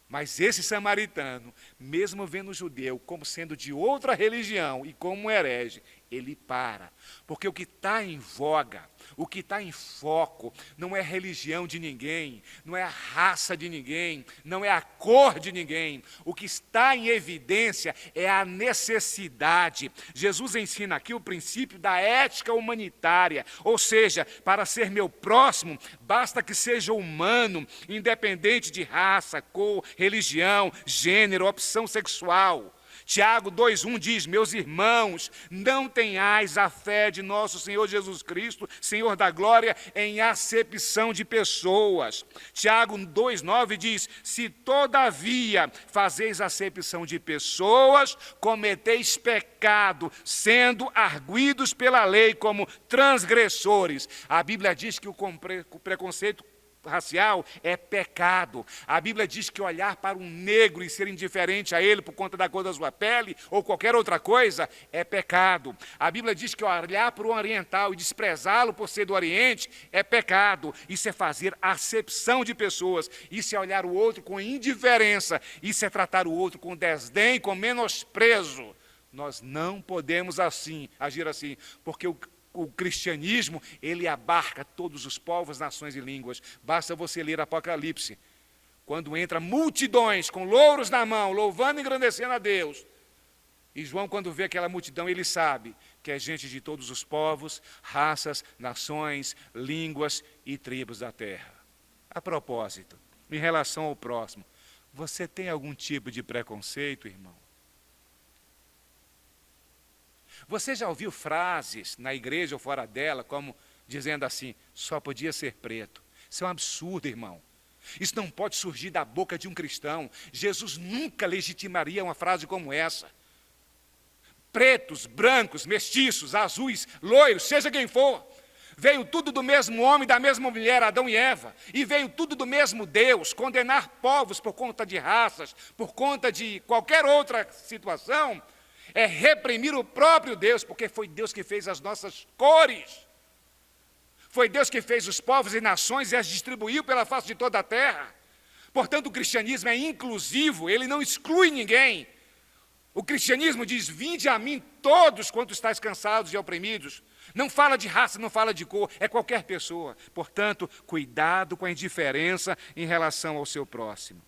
Mas esse samaritano, mesmo vendo o judeu como sendo de outra religião e como um herege, ele para. Porque o que está em voga, o que está em foco, não é a religião de ninguém, não é a raça de ninguém, não é a cor de ninguém. O que está em evidência é a necessidade. Jesus ensina aqui o princípio da ética humanitária, ou seja, para ser meu próximo, basta que seja humano, independente de raça, cor, religião, gênero, opção sexual. Tiago 2,1 diz, meus irmãos, não tenhais a fé de nosso Senhor Jesus Cristo, Senhor da glória, em acepção de pessoas. Tiago 2,9 diz, se todavia fazeis acepção de pessoas, cometeis pecado, sendo arguidos pela lei como transgressores. A Bíblia diz que o preconceito racial é pecado. A Bíblia diz que olhar para um negro e ser indiferente a ele por conta da cor da sua pele ou qualquer outra coisa é pecado. A Bíblia diz que olhar para um oriental e desprezá-lo por ser do Oriente é pecado. Isso é fazer acepção de pessoas. Isso é olhar o outro com indiferença. Isso é tratar o outro com desdém, com menosprezo. Nós não podemos agir assim, porque o cristianismo, ele abarca todos os povos, nações e línguas. Basta você ler Apocalipse, quando entra multidões com louros na mão, louvando e engrandecendo a Deus. E João, quando vê aquela multidão, ele sabe que é gente de todos os povos, raças, nações, línguas e tribos da terra. A propósito, em relação ao próximo, você tem algum tipo de preconceito, irmão? Você já ouviu frases na igreja ou fora dela, como dizendo assim, só podia ser preto? Isso é um absurdo, irmão. Isso não pode surgir da boca de um cristão. Jesus nunca legitimaria uma frase como essa. Pretos, brancos, mestiços, azuis, loiros, seja quem for. Veio tudo do mesmo homem, da mesma mulher, Adão e Eva. E veio tudo do mesmo Deus. Condenar povos por conta de raças, por conta de qualquer outra situação, é reprimir o próprio Deus, porque foi Deus que fez as nossas cores. Foi Deus que fez os povos e nações e as distribuiu pela face de toda a terra. Portanto, o cristianismo é inclusivo, ele não exclui ninguém. O cristianismo diz, vinde a mim todos quantos estáis cansados e oprimidos. Não fala de raça, não fala de cor, é qualquer pessoa. Portanto, cuidado com a indiferença em relação ao seu próximo.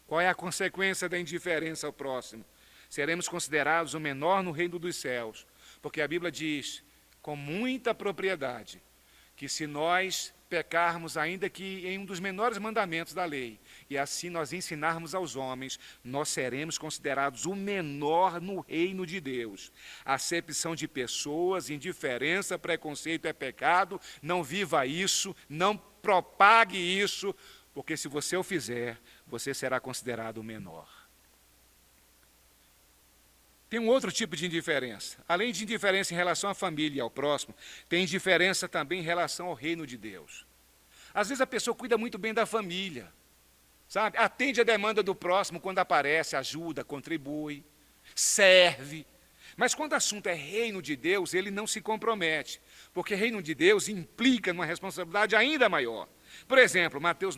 Qual é a consequência da indiferença ao próximo? Seremos considerados o menor no reino dos céus, porque a Bíblia diz, com muita propriedade, que se nós pecarmos ainda que em um dos menores mandamentos da lei, e assim nós ensinarmos aos homens, nós seremos considerados o menor no reino de Deus. Acepção de pessoas, indiferença, preconceito é pecado, não viva isso, não propague isso, porque se você o fizer, você será considerado o menor. Tem um outro tipo de indiferença. Além de indiferença em relação à família e ao próximo, tem indiferença também em relação ao reino de Deus. Às vezes a pessoa cuida muito bem da família, sabe? Atende a demanda do próximo quando aparece, ajuda, contribui, serve. Mas quando o assunto é reino de Deus, ele não se compromete, porque reino de Deus implica numa responsabilidade ainda maior. Por exemplo, Mateus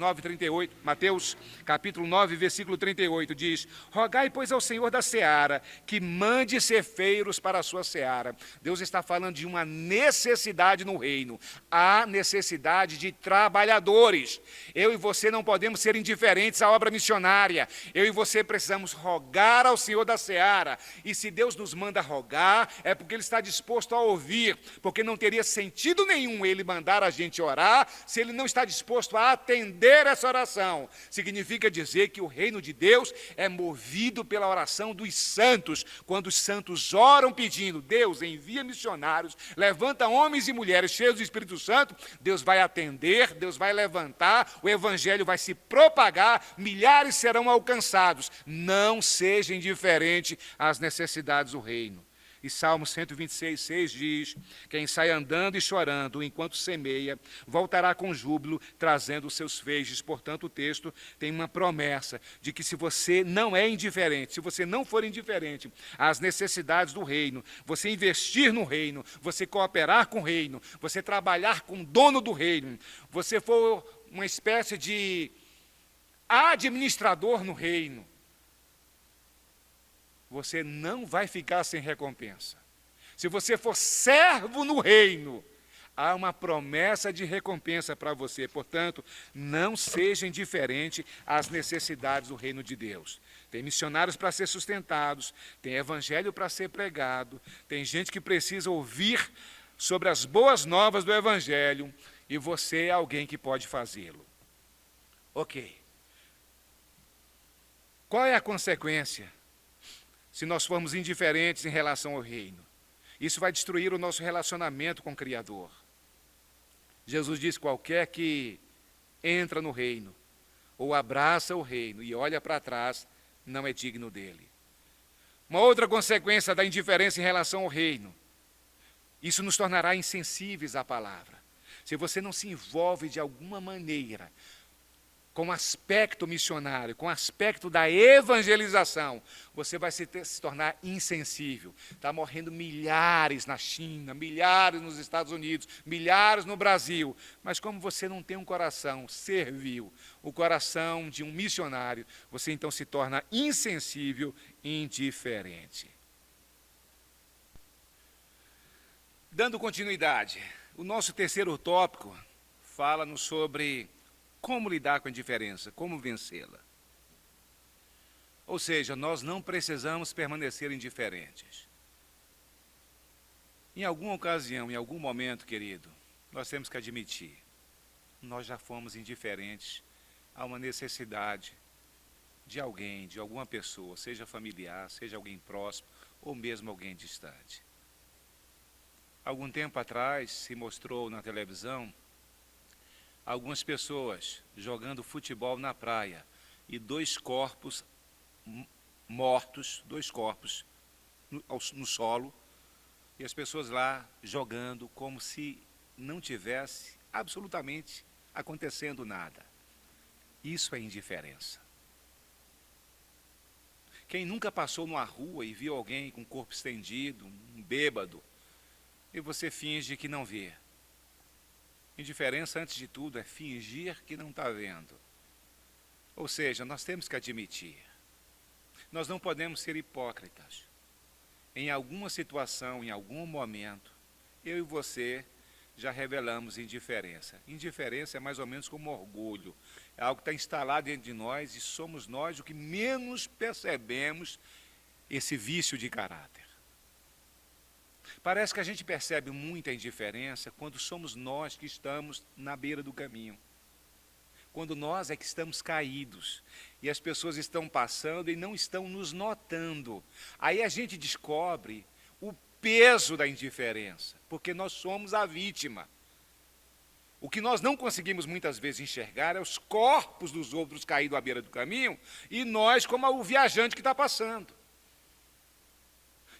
capítulo 9, versículo 38, diz, rogai, pois, ao Senhor da seara, que mande ceifeiros para a sua seara. Deus está falando de uma necessidade no reino. Há necessidade de trabalhadores. Eu e você não podemos ser indiferentes à obra missionária. Eu e você precisamos rogar ao Senhor da seara. E se Deus nos manda rogar, é porque Ele está disposto a ouvir, porque não teria sentido nenhum Ele mandar a gente orar, se Ele não está disposto a atender essa oração. Significa dizer que o reino de Deus é movido pela oração dos santos. Quando os santos oram pedindo, Deus envia missionários, levanta homens e mulheres cheios do Espírito Santo, Deus vai atender, Deus vai levantar, o evangelho vai se propagar, milhares serão alcançados. Não seja indiferente às necessidades do reino. E Salmo 126, 6 diz, quem sai andando e chorando enquanto semeia, voltará com júbilo, trazendo os seus feixes. Portanto, o texto tem uma promessa de que se você não é indiferente, se você não for indiferente às necessidades do reino, você investir no reino, você cooperar com o reino, você trabalhar com o dono do reino, você for uma espécie de administrador no reino, você não vai ficar sem recompensa. Se você for servo no reino, há uma promessa de recompensa para você. Portanto, não seja indiferente às necessidades do reino de Deus. Tem missionários para ser sustentados, tem evangelho para ser pregado, tem gente que precisa ouvir sobre as boas novas do evangelho, e você é alguém que pode fazê-lo. Ok. Qual é a consequência se nós formos indiferentes em relação ao reino? Isso vai destruir o nosso relacionamento com o Criador. Jesus diz, qualquer que entra no reino, ou abraça o reino e olha para trás, não é digno dele. Uma outra consequência da indiferença em relação ao reino, isso nos tornará insensíveis à palavra. se você não se envolve de alguma maneira com o aspecto missionário, com o aspecto da evangelização, você vai se tornar insensível. Está morrendo milhares na China, milhares nos Estados Unidos, milhares no Brasil. Mas como você não tem um coração servil, o coração de um missionário, você então se torna insensível e indiferente. Dando continuidade, o nosso terceiro tópico fala-nos sobre como lidar com a indiferença, como vencê-la. Ou seja, nós não precisamos permanecer indiferentes. Em alguma ocasião, em algum momento, querido, nós temos que admitir, nós já fomos indiferentes a uma necessidade de alguém, de alguma pessoa, seja familiar, seja alguém próximo, ou mesmo alguém distante. Algum tempo atrás, se mostrou na televisão algumas pessoas jogando futebol na praia e 2 corpos mortos, 2 corpos no solo, e as pessoas lá jogando como se não tivesse absolutamente acontecendo nada. Isso é indiferença. Quem nunca passou numa rua e viu alguém com o corpo estendido, um bêbado, e você finge que não vê? Indiferença, antes de tudo, é fingir que não está vendo. Ou seja, nós temos que admitir. Nós não podemos ser hipócritas. Em alguma situação, em algum momento, eu e você já revelamos indiferença. Indiferença é mais ou menos como orgulho. É algo que está instalado dentro de nós e somos nós o que menos percebemos esse vício de caráter. Parece que a gente percebe muita indiferença quando somos nós que estamos na beira do caminho. Quando nós é que estamos caídos e as pessoas estão passando e não estão nos notando. Aí a gente descobre o peso da indiferença, porque nós somos a vítima. O que nós não conseguimos muitas vezes enxergar é os corpos dos outros caídos à beira do caminho e nós como o viajante que está passando.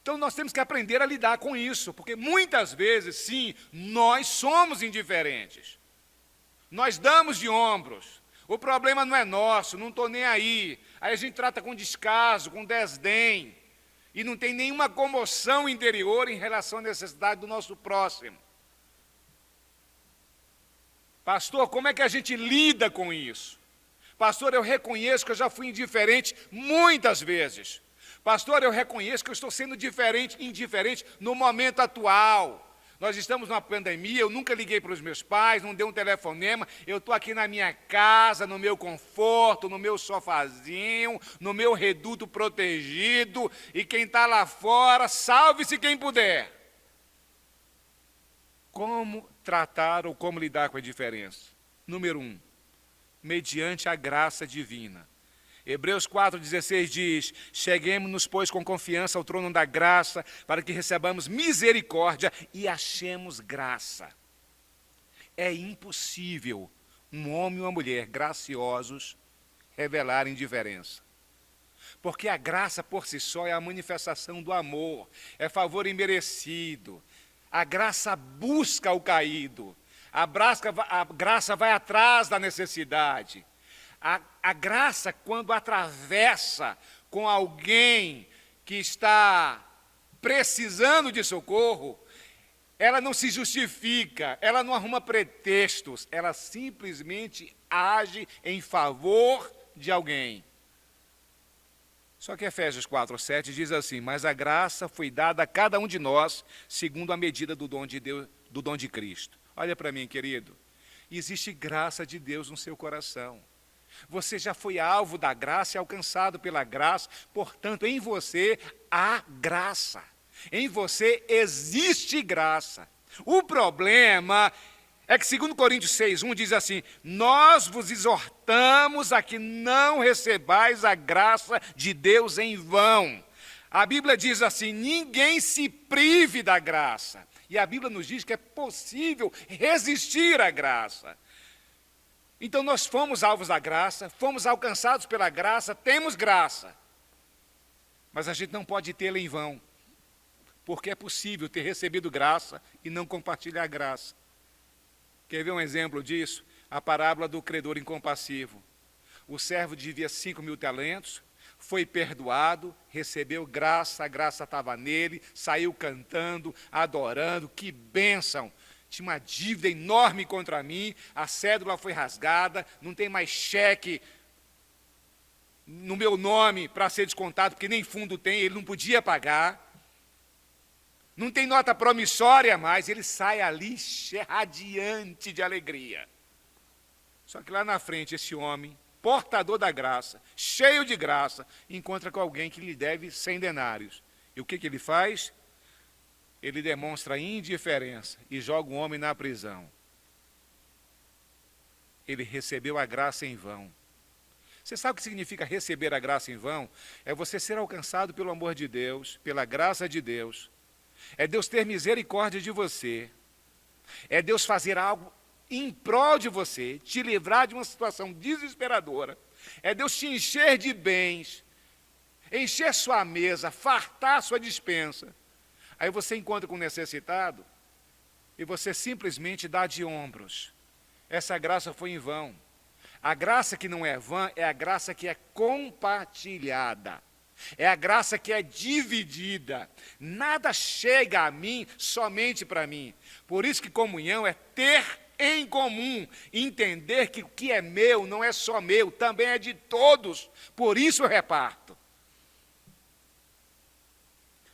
Então nós temos que aprender a lidar com isso, porque muitas vezes, sim, nós somos indiferentes. Nós damos de ombros. O problema não é nosso, não estou nem aí. Aí a gente trata com descaso, com desdém, e não tem nenhuma comoção interior em relação à necessidade do nosso próximo. Pastor, como é que a gente lida com isso? Pastor, eu reconheço que eu já fui indiferente muitas vezes. Pastor, eu reconheço que eu estou sendo indiferente no momento atual. Nós estamos numa pandemia, eu nunca liguei para os meus pais, não dei um telefonema, eu estou aqui na minha casa, no meu conforto, no meu sofazinho, no meu reduto protegido, e quem está lá fora, salve-se quem puder. Como tratar ou como lidar com a indiferença? Número 1, mediante a graça divina. Hebreus 4,16 diz: cheguemos-nos, pois, com confiança ao trono da graça, para que recebamos misericórdia e achemos graça. É impossível um homem e uma mulher graciosos revelarem indiferença. Porque a graça por si só é a manifestação do amor, é favor imerecido. A graça busca o caído, a graça vai atrás da necessidade. A graça, quando atravessa com alguém que está precisando de socorro, ela não se justifica, ela não arruma pretextos, ela simplesmente age em favor de alguém. Só que Efésios 4:7 diz assim: mas a graça foi dada a cada um de nós, segundo a medida do dom de Deus, do dom de Cristo. Olha para mim, querido, existe graça de Deus no seu coração. Você já foi alvo da graça e alcançado pela graça, portanto, em você há graça. Em você existe graça. O problema é que, segundo Coríntios 6:1, diz assim: nós vos exortamos a que não recebais a graça de Deus em vão. A Bíblia diz assim: ninguém se prive da graça. E a Bíblia nos diz que é possível resistir à graça. Então nós fomos alvos da graça, fomos alcançados pela graça, temos graça. Mas a gente não pode tê-la em vão, porque é possível ter recebido graça e não compartilhar a graça. Quer ver um exemplo disso? A parábola do credor incompassivo. O servo devia 5.000 talentos, foi perdoado, recebeu graça, a graça estava nele, saiu cantando, adorando, que bênção! Tinha uma dívida enorme contra mim, a cédula foi rasgada, não tem mais cheque no meu nome para ser descontado, porque nem fundo tem, ele não podia pagar. Não tem nota promissória mais, ele sai ali radiante de alegria. Só que lá na frente, esse homem, portador da graça, cheio de graça, encontra com alguém que lhe deve 100 denários. E o que ele faz? Ele demonstra indiferença e joga o homem na prisão. Ele recebeu a graça em vão. Você sabe o que significa receber a graça em vão? É você ser alcançado pelo amor de Deus, pela graça de Deus. É Deus ter misericórdia de você. É Deus fazer algo em prol de você, te livrar de uma situação desesperadora. É Deus te encher de bens, encher sua mesa, fartar sua despensa. Aí você encontra com um necessitado e você simplesmente dá de ombros. Essa graça foi em vão. A graça que não é vã é a graça que é compartilhada. É a graça que é dividida. Nada chega a mim somente para mim. Por isso que comunhão é ter em comum, entender que o que é meu não é só meu, também é de todos. Por isso eu reparto.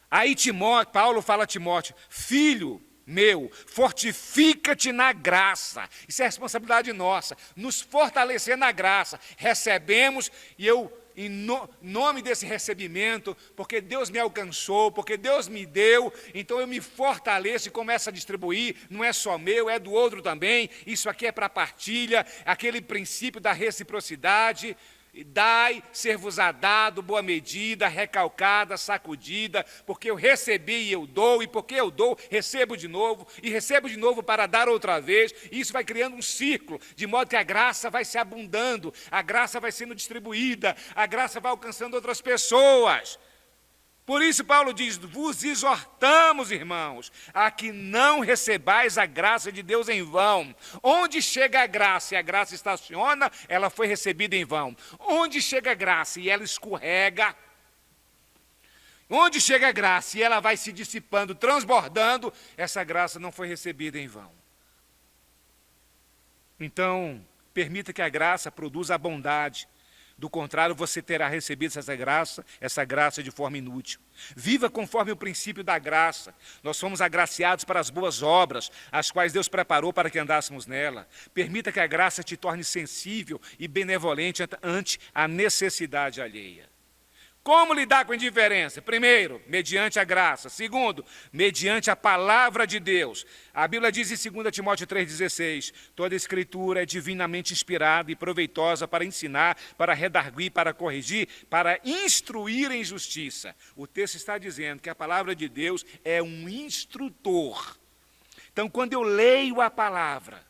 Aí Paulo fala a Timóteo, filho meu, fortifica-te na graça. Isso é responsabilidade nossa, nos fortalecer na graça. Recebemos e eu, em nome desse recebimento, porque Deus me alcançou, porque Deus me deu, então eu me fortaleço e começo a distribuir. Não é só meu, é do outro também. Isso aqui é para partilha, aquele princípio da reciprocidade. Dai, ser-vos-á dado, boa medida, recalcada, sacudida, porque eu recebi e eu dou, e porque eu dou, recebo de novo, e recebo de novo para dar outra vez, e isso vai criando um círculo, de modo que a graça vai se abundando, a graça vai sendo distribuída, a graça vai alcançando outras pessoas. Por isso Paulo diz, vos exortamos, irmãos, a que não recebais a graça de Deus em vão. Onde chega a graça e a graça estaciona, ela foi recebida em vão. Onde chega a graça e ela escorrega, onde chega a graça e ela vai se dissipando, transbordando, essa graça não foi recebida em vão. Então, permita que a graça produza a bondade. Do contrário, você terá recebido essa graça de forma inútil. Viva conforme o princípio da graça. Nós fomos agraciados para as boas obras, as quais Deus preparou para que andássemos nela. Permita que a graça te torne sensível e benevolente ante a necessidade alheia. Como lidar com a indiferença? Primeiro, mediante a graça. Segundo, mediante a palavra de Deus. A Bíblia diz em 2 Timóteo 3,16, toda escritura é divinamente inspirada e proveitosa para ensinar, para redarguir, para corrigir, para instruir em justiça. O texto está dizendo que a palavra de Deus é um instrutor. Então, quando eu leio a palavra,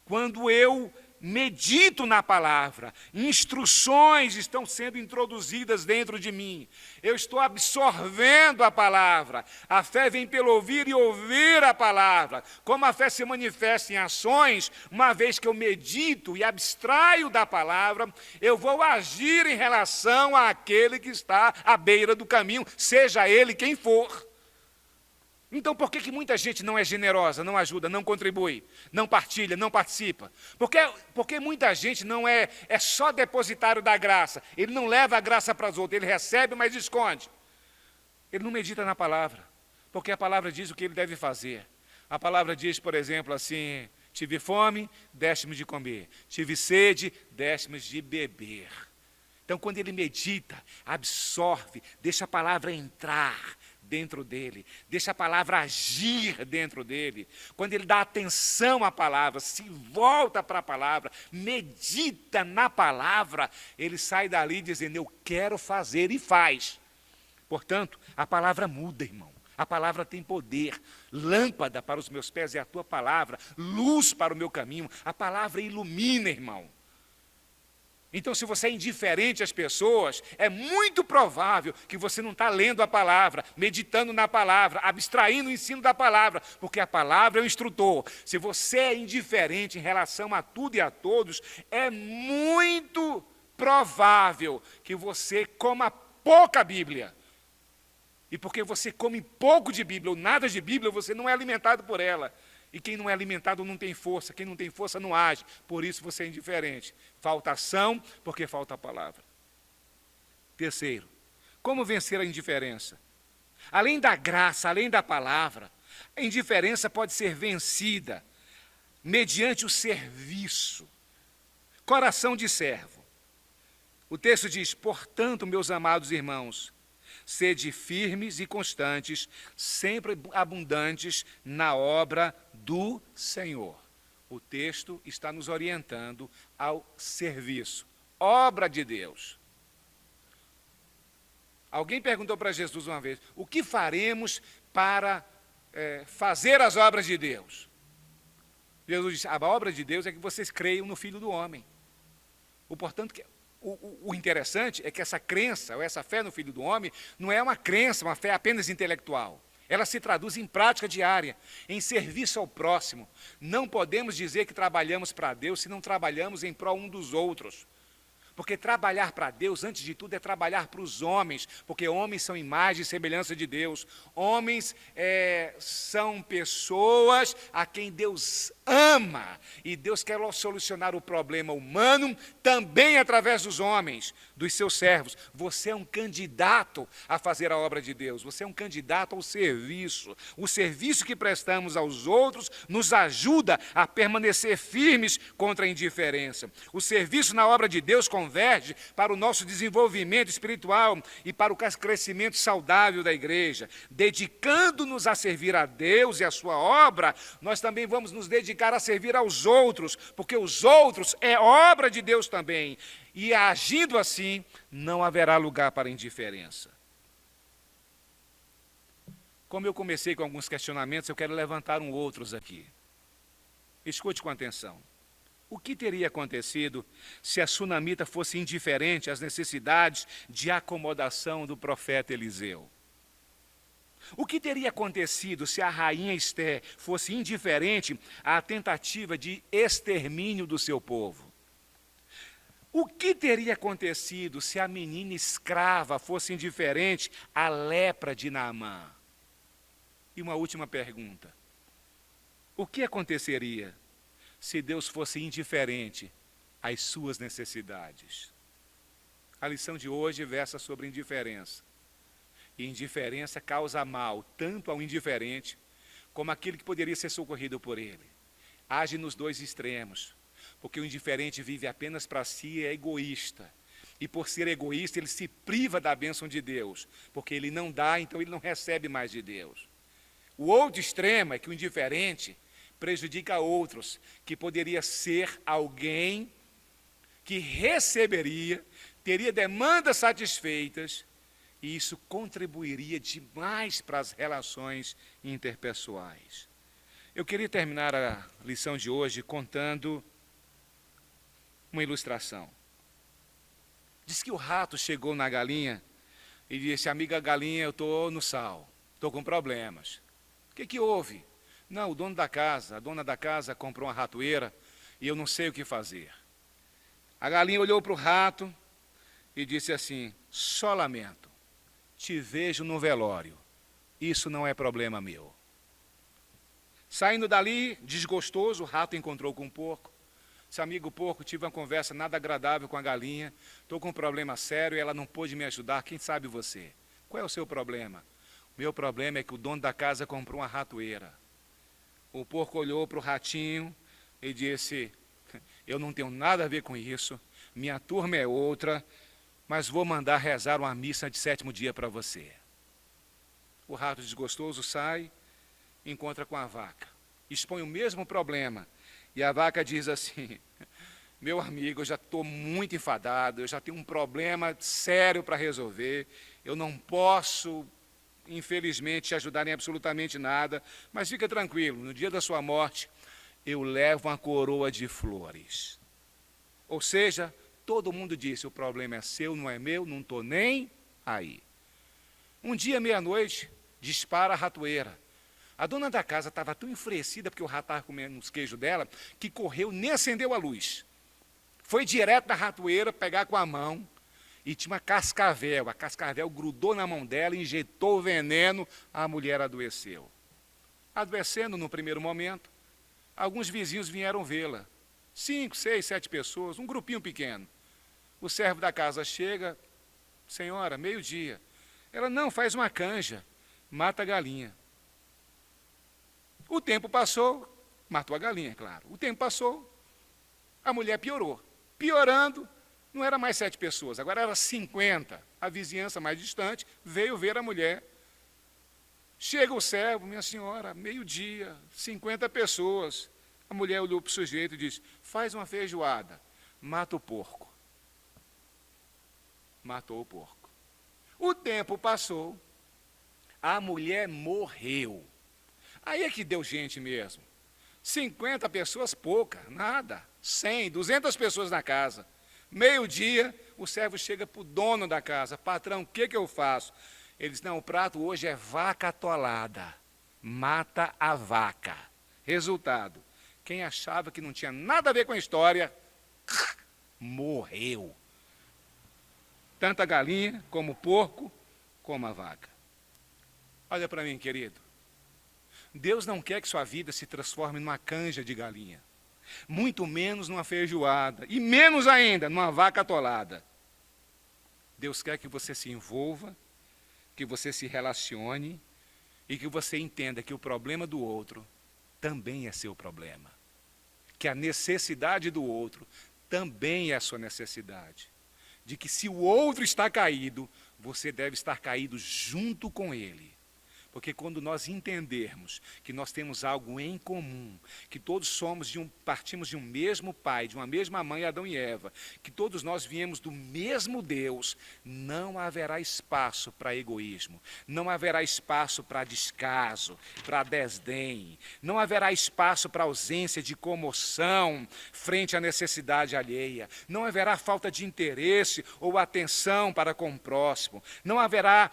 quando eu medito na palavra, instruções estão sendo introduzidas dentro de mim, eu estou absorvendo a palavra, a fé vem pelo ouvir e ouvir a palavra, como a fé se manifesta em ações, uma vez que eu medito e abstraio da palavra, eu vou agir em relação àquele que está à beira do caminho, seja ele quem for. Então, por que muita gente não é generosa, não ajuda, não contribui, não partilha, não participa? Porque muita gente não é só depositário da graça. Ele não leva a graça para os outros, ele recebe, mas esconde. Ele não medita na palavra, porque a palavra diz o que ele deve fazer. A palavra diz, por exemplo, assim, tive fome, deste-me de comer. Tive sede, deste-me de beber. Então, quando ele medita, absorve, deixa a palavra entrar dentro dele, deixa a palavra agir dentro dele. Quando ele dá atenção à palavra, se volta para a palavra, medita na palavra, ele sai dali dizendo, eu quero fazer e faz. Portanto, a palavra muda, irmão. A palavra tem poder. Lâmpada para os meus pés é a tua palavra, luz para o meu caminho. A palavra ilumina, irmão. Então, se você é indiferente às pessoas, é muito provável que você não está lendo a palavra, meditando na palavra, abstraindo o ensino da palavra, porque a palavra é o instrutor. Se você é indiferente em relação a tudo e a todos, é muito provável que você coma pouca Bíblia. E porque você come pouco de Bíblia ou nada de Bíblia, você não é alimentado por ela. E quem não é alimentado não tem força, quem não tem força não age, por isso você é indiferente. Falta ação, porque falta a palavra. Terceiro, como vencer a indiferença? Além da graça, além da palavra, a indiferença pode ser vencida mediante o serviço. Coração de servo. O texto diz: portanto, meus amados irmãos, sede firmes e constantes, sempre abundantes na obra do Senhor. O texto está nos orientando ao serviço, obra de Deus. Alguém perguntou para Jesus uma vez: o que faremos para fazer as obras de Deus? Jesus disse: a obra de Deus é que vocês creiam no Filho do Homem. O interessante é que essa crença, ou essa fé no Filho do Homem, não é uma crença, uma fé apenas intelectual. Ela se traduz em prática diária, em serviço ao próximo. Não podemos dizer que trabalhamos para Deus se não trabalhamos em prol um dos outros. Porque trabalhar para Deus, antes de tudo, é trabalhar para os homens, porque homens são imagem e semelhança de Deus. Homens são pessoas a quem Deus ama, e Deus quer solucionar o problema humano também através dos homens, dos seus servos. Você é um candidato a fazer a obra de Deus, você é um candidato ao serviço. O serviço que prestamos aos outros nos ajuda a permanecer firmes contra a indiferença. O serviço na obra de Deus converge para o nosso desenvolvimento espiritual e para o crescimento saudável da igreja. Dedicando-nos a servir a Deus e a sua obra, nós também vamos nos dedicar a servir aos outros, porque os outros é obra de Deus também. E agindo assim, não haverá lugar para indiferença. Como eu comecei com alguns questionamentos, eu quero levantar outros aqui. Escute com atenção. O que teria acontecido se a sunamita fosse indiferente às necessidades de acomodação do profeta Eliseu? O que teria acontecido se a rainha Esté fosse indiferente à tentativa de extermínio do seu povo? O que teria acontecido se a menina escrava fosse indiferente à lepra de Naamã? E uma última pergunta: o que aconteceria se Deus fosse indiferente às suas necessidades? A lição de hoje versa sobre indiferença. E indiferença causa mal tanto ao indiferente como àquele que poderia ser socorrido por ele. Age nos dois extremos, porque o indiferente vive apenas para si e é egoísta. E por ser egoísta, ele se priva da bênção de Deus, porque ele não dá, então ele não recebe mais de Deus. O outro extremo é que o indiferente prejudica outros, que poderia ser alguém que receberia, teria demandas satisfeitas, e isso contribuiria demais para as relações interpessoais. Eu queria terminar a lição de hoje contando uma ilustração. Diz que o rato chegou na galinha e disse: amiga galinha, eu estou no sal, estou com problemas. O que houve? Não, a dona da casa comprou uma ratoeira e eu não sei o que fazer. A galinha olhou para o rato e disse assim: só lamento, te vejo no velório, isso não é problema meu. Saindo dali, desgostoso, o rato encontrou com o porco. Disse: amigo porco, tive uma conversa nada agradável com a galinha, estou com um problema sério e ela não pôde me ajudar, quem sabe você? Qual é o seu problema? O meu problema é que o dono da casa comprou uma ratoeira. O porco olhou para o ratinho e disse: eu não tenho nada a ver com isso, minha turma é outra, mas vou mandar rezar uma missa de 7º dia para você. O rato desgostoso sai, encontra com a vaca, expõe o mesmo problema, e a vaca diz assim: meu amigo, eu já estou muito enfadado, eu já tenho um problema sério para resolver, eu não posso, infelizmente, te ajudar em absolutamente nada, mas fica tranquilo, no dia da sua morte, eu levo uma coroa de flores. Ou seja, todo mundo disse, o problema é seu, não é meu, não estou nem aí. Um dia, meia-noite, dispara a ratoeira. A dona da casa estava tão enfurecida porque o rato estava comendo os queijos dela, que correu, nem acendeu a luz. Foi direto na ratoeira, pegar com a mão, e tinha uma cascavel. A cascavel grudou na mão dela, injetou o veneno, a mulher adoeceu. Adoecendo no primeiro momento, alguns vizinhos vieram vê-la. 5, 6, 7 pessoas, um grupinho pequeno. O servo da casa chega, senhora, meio-dia. Ela, não, faz uma canja, mata a galinha. O tempo passou, matou a galinha, claro. O tempo passou, a mulher piorou. Piorando, não era mais 7 pessoas, agora era 50. A vizinhança mais distante veio ver a mulher. Chega o servo, minha senhora, meio-dia, 50 pessoas. A mulher olhou para o sujeito e disse, faz uma feijoada, mata o porco. Matou o porco. O tempo passou, a mulher morreu. Aí é que deu gente mesmo. 50 pessoas, pouca, nada. 100, 200 pessoas na casa. Meio-dia, o servo chega para o dono da casa. Patrão, o que eu faço? Ele diz, não, o prato hoje é vaca atolada. Mata a vaca. Resultado, quem achava que não tinha nada a ver com a história, morreu. Tanto a galinha, como o porco, como a vaca. Olha para mim, querido. Deus não quer que sua vida se transforme numa canja de galinha. Muito menos numa feijoada. E menos ainda numa vaca atolada. Deus quer que você se envolva, que você se relacione e que você entenda que o problema do outro também é seu problema. Que a necessidade do outro também é a sua necessidade. De que se o outro está caído, você deve estar caído junto com ele. Porque quando nós entendermos que nós temos algo em comum, que todos partimos de um mesmo pai, de uma mesma mãe, Adão e Eva, que todos nós viemos do mesmo Deus, não haverá espaço para egoísmo, não haverá espaço para descaso, para desdém, não haverá espaço para ausência de comoção frente à necessidade alheia, não haverá falta de interesse ou atenção para com o próximo, não haverá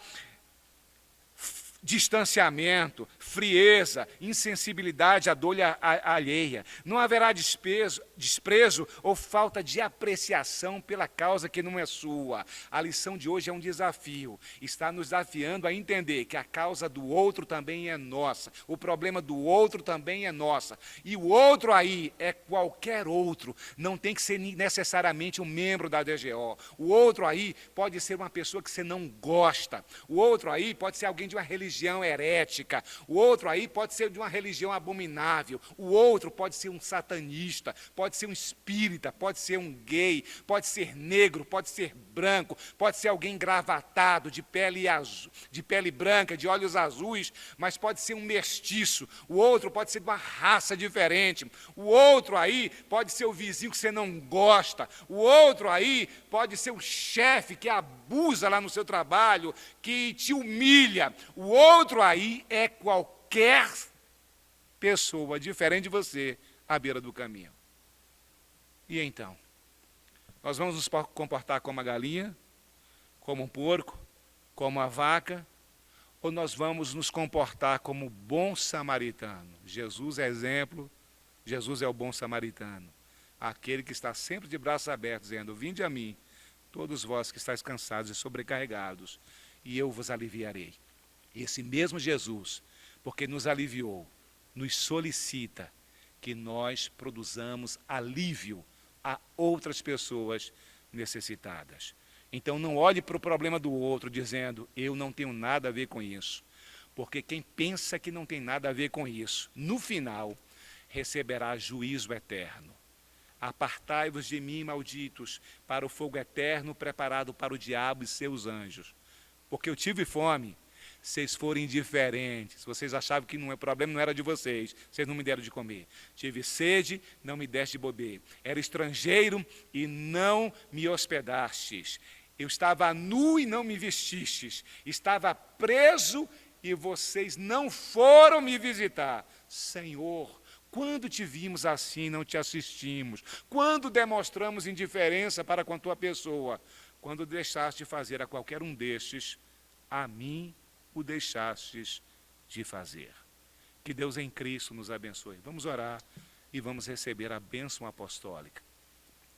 distanciamento, frieza, insensibilidade à dor alheia. Não haverá desprezo ou falta de apreciação pela causa que não é sua. A lição de hoje é um desafio. Está nos desafiando a entender que a causa do outro também é nossa. O problema do outro também é nossa. E o outro aí é qualquer outro. Não tem que ser necessariamente um membro da DGO. O outro aí pode ser uma pessoa que você não gosta. O outro aí pode ser alguém de uma religião herética, o outro aí pode ser de uma religião abominável, o outro pode ser um satanista, pode ser um espírita, pode ser um gay, pode ser negro, pode ser branco, pode ser alguém engravatado, de pele azul, de pele branca, de olhos azuis, mas pode ser um mestiço, o outro pode ser de uma raça diferente, o outro aí pode ser o vizinho que você não gosta, o outro aí pode ser o chefe que abusa lá no seu trabalho, que te humilha, o outro aí é qualquer pessoa diferente de você à beira do caminho. E então? Nós vamos nos comportar como a galinha, como um porco, como a vaca, ou nós vamos nos comportar como bom samaritano? Jesus é exemplo, Jesus é o bom samaritano, aquele que está sempre de braços abertos, dizendo, vinde a mim, todos vós que estáis cansados e sobrecarregados, e eu vos aliviarei. E esse mesmo Jesus, porque nos aliviou, nos solicita que nós produzamos alívio a outras pessoas necessitadas. Então não olhe para o problema do outro dizendo, eu não tenho nada a ver com isso. Porque quem pensa que não tem nada a ver com isso, no final, receberá juízo eterno. Apartai-vos de mim, malditos, para o fogo eterno preparado para o diabo e seus anjos. Porque eu tive fome, vocês foram indiferentes, vocês achavam que o problema não era de vocês não me deram de comer. Tive sede, não me deste de beber. Era estrangeiro e não me hospedastes. Eu estava nu e não me vestistes. Estava preso e vocês não foram me visitar. Senhor, Quando te vimos assim, não te assistimos? Quando demonstramos indiferença para com a tua pessoa? Quando deixaste de fazer a qualquer um destes, a mim o deixastes de fazer. Que Deus em Cristo nos abençoe. Vamos orar e vamos receber a bênção apostólica.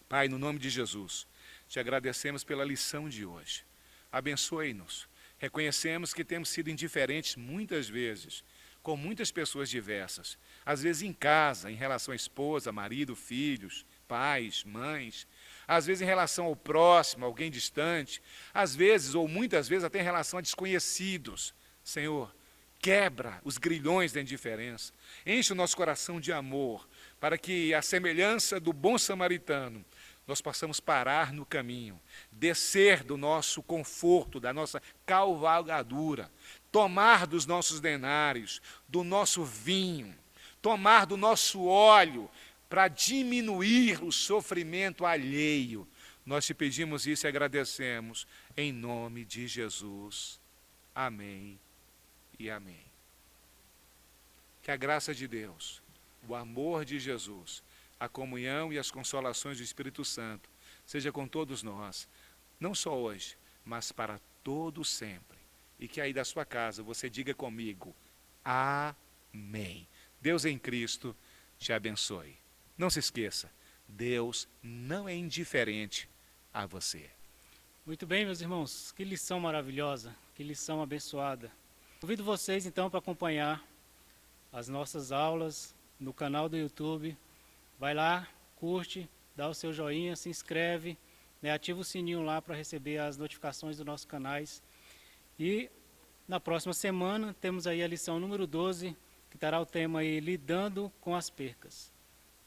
Pai, no nome de Jesus, te agradecemos pela lição de hoje. Abençoe-nos. Reconhecemos que temos sido indiferentes muitas vezes, com muitas pessoas diversas. Às vezes em casa, em relação à esposa, marido, filhos, pais, mães. Às vezes em relação ao próximo, alguém distante. Às vezes, ou muitas vezes, até em relação a desconhecidos. Senhor, quebra os grilhões da indiferença. Enche o nosso coração de amor, para que, a semelhança do bom samaritano, nós possamos parar no caminho, descer do nosso conforto, da nossa cavalgadura, tomar dos nossos denários, do nosso vinho, tomar do nosso óleo, para diminuir o sofrimento alheio. Nós te pedimos isso e agradecemos, em nome de Jesus. Amém e amém. Que a graça de Deus, o amor de Jesus, a comunhão e as consolações do Espírito Santo seja com todos nós, não só hoje, mas para todo sempre. E que aí da sua casa você diga comigo, amém. Deus em Cristo te abençoe. Não se esqueça, Deus não é indiferente a você. Muito bem, meus irmãos, que lição maravilhosa, que lição abençoada. Convido vocês então para acompanhar as nossas aulas no canal do YouTube. Vai lá, curte, dá o seu joinha, se inscreve, né, ativa o sininho lá para receber as notificações dos nossos canais. E na próxima semana temos aí a lição número 12, que terá o tema aí, lidando com as percas.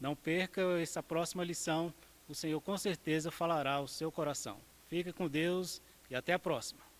Não perca essa próxima lição, o Senhor com certeza falará ao seu coração. Fique com Deus e até a próxima.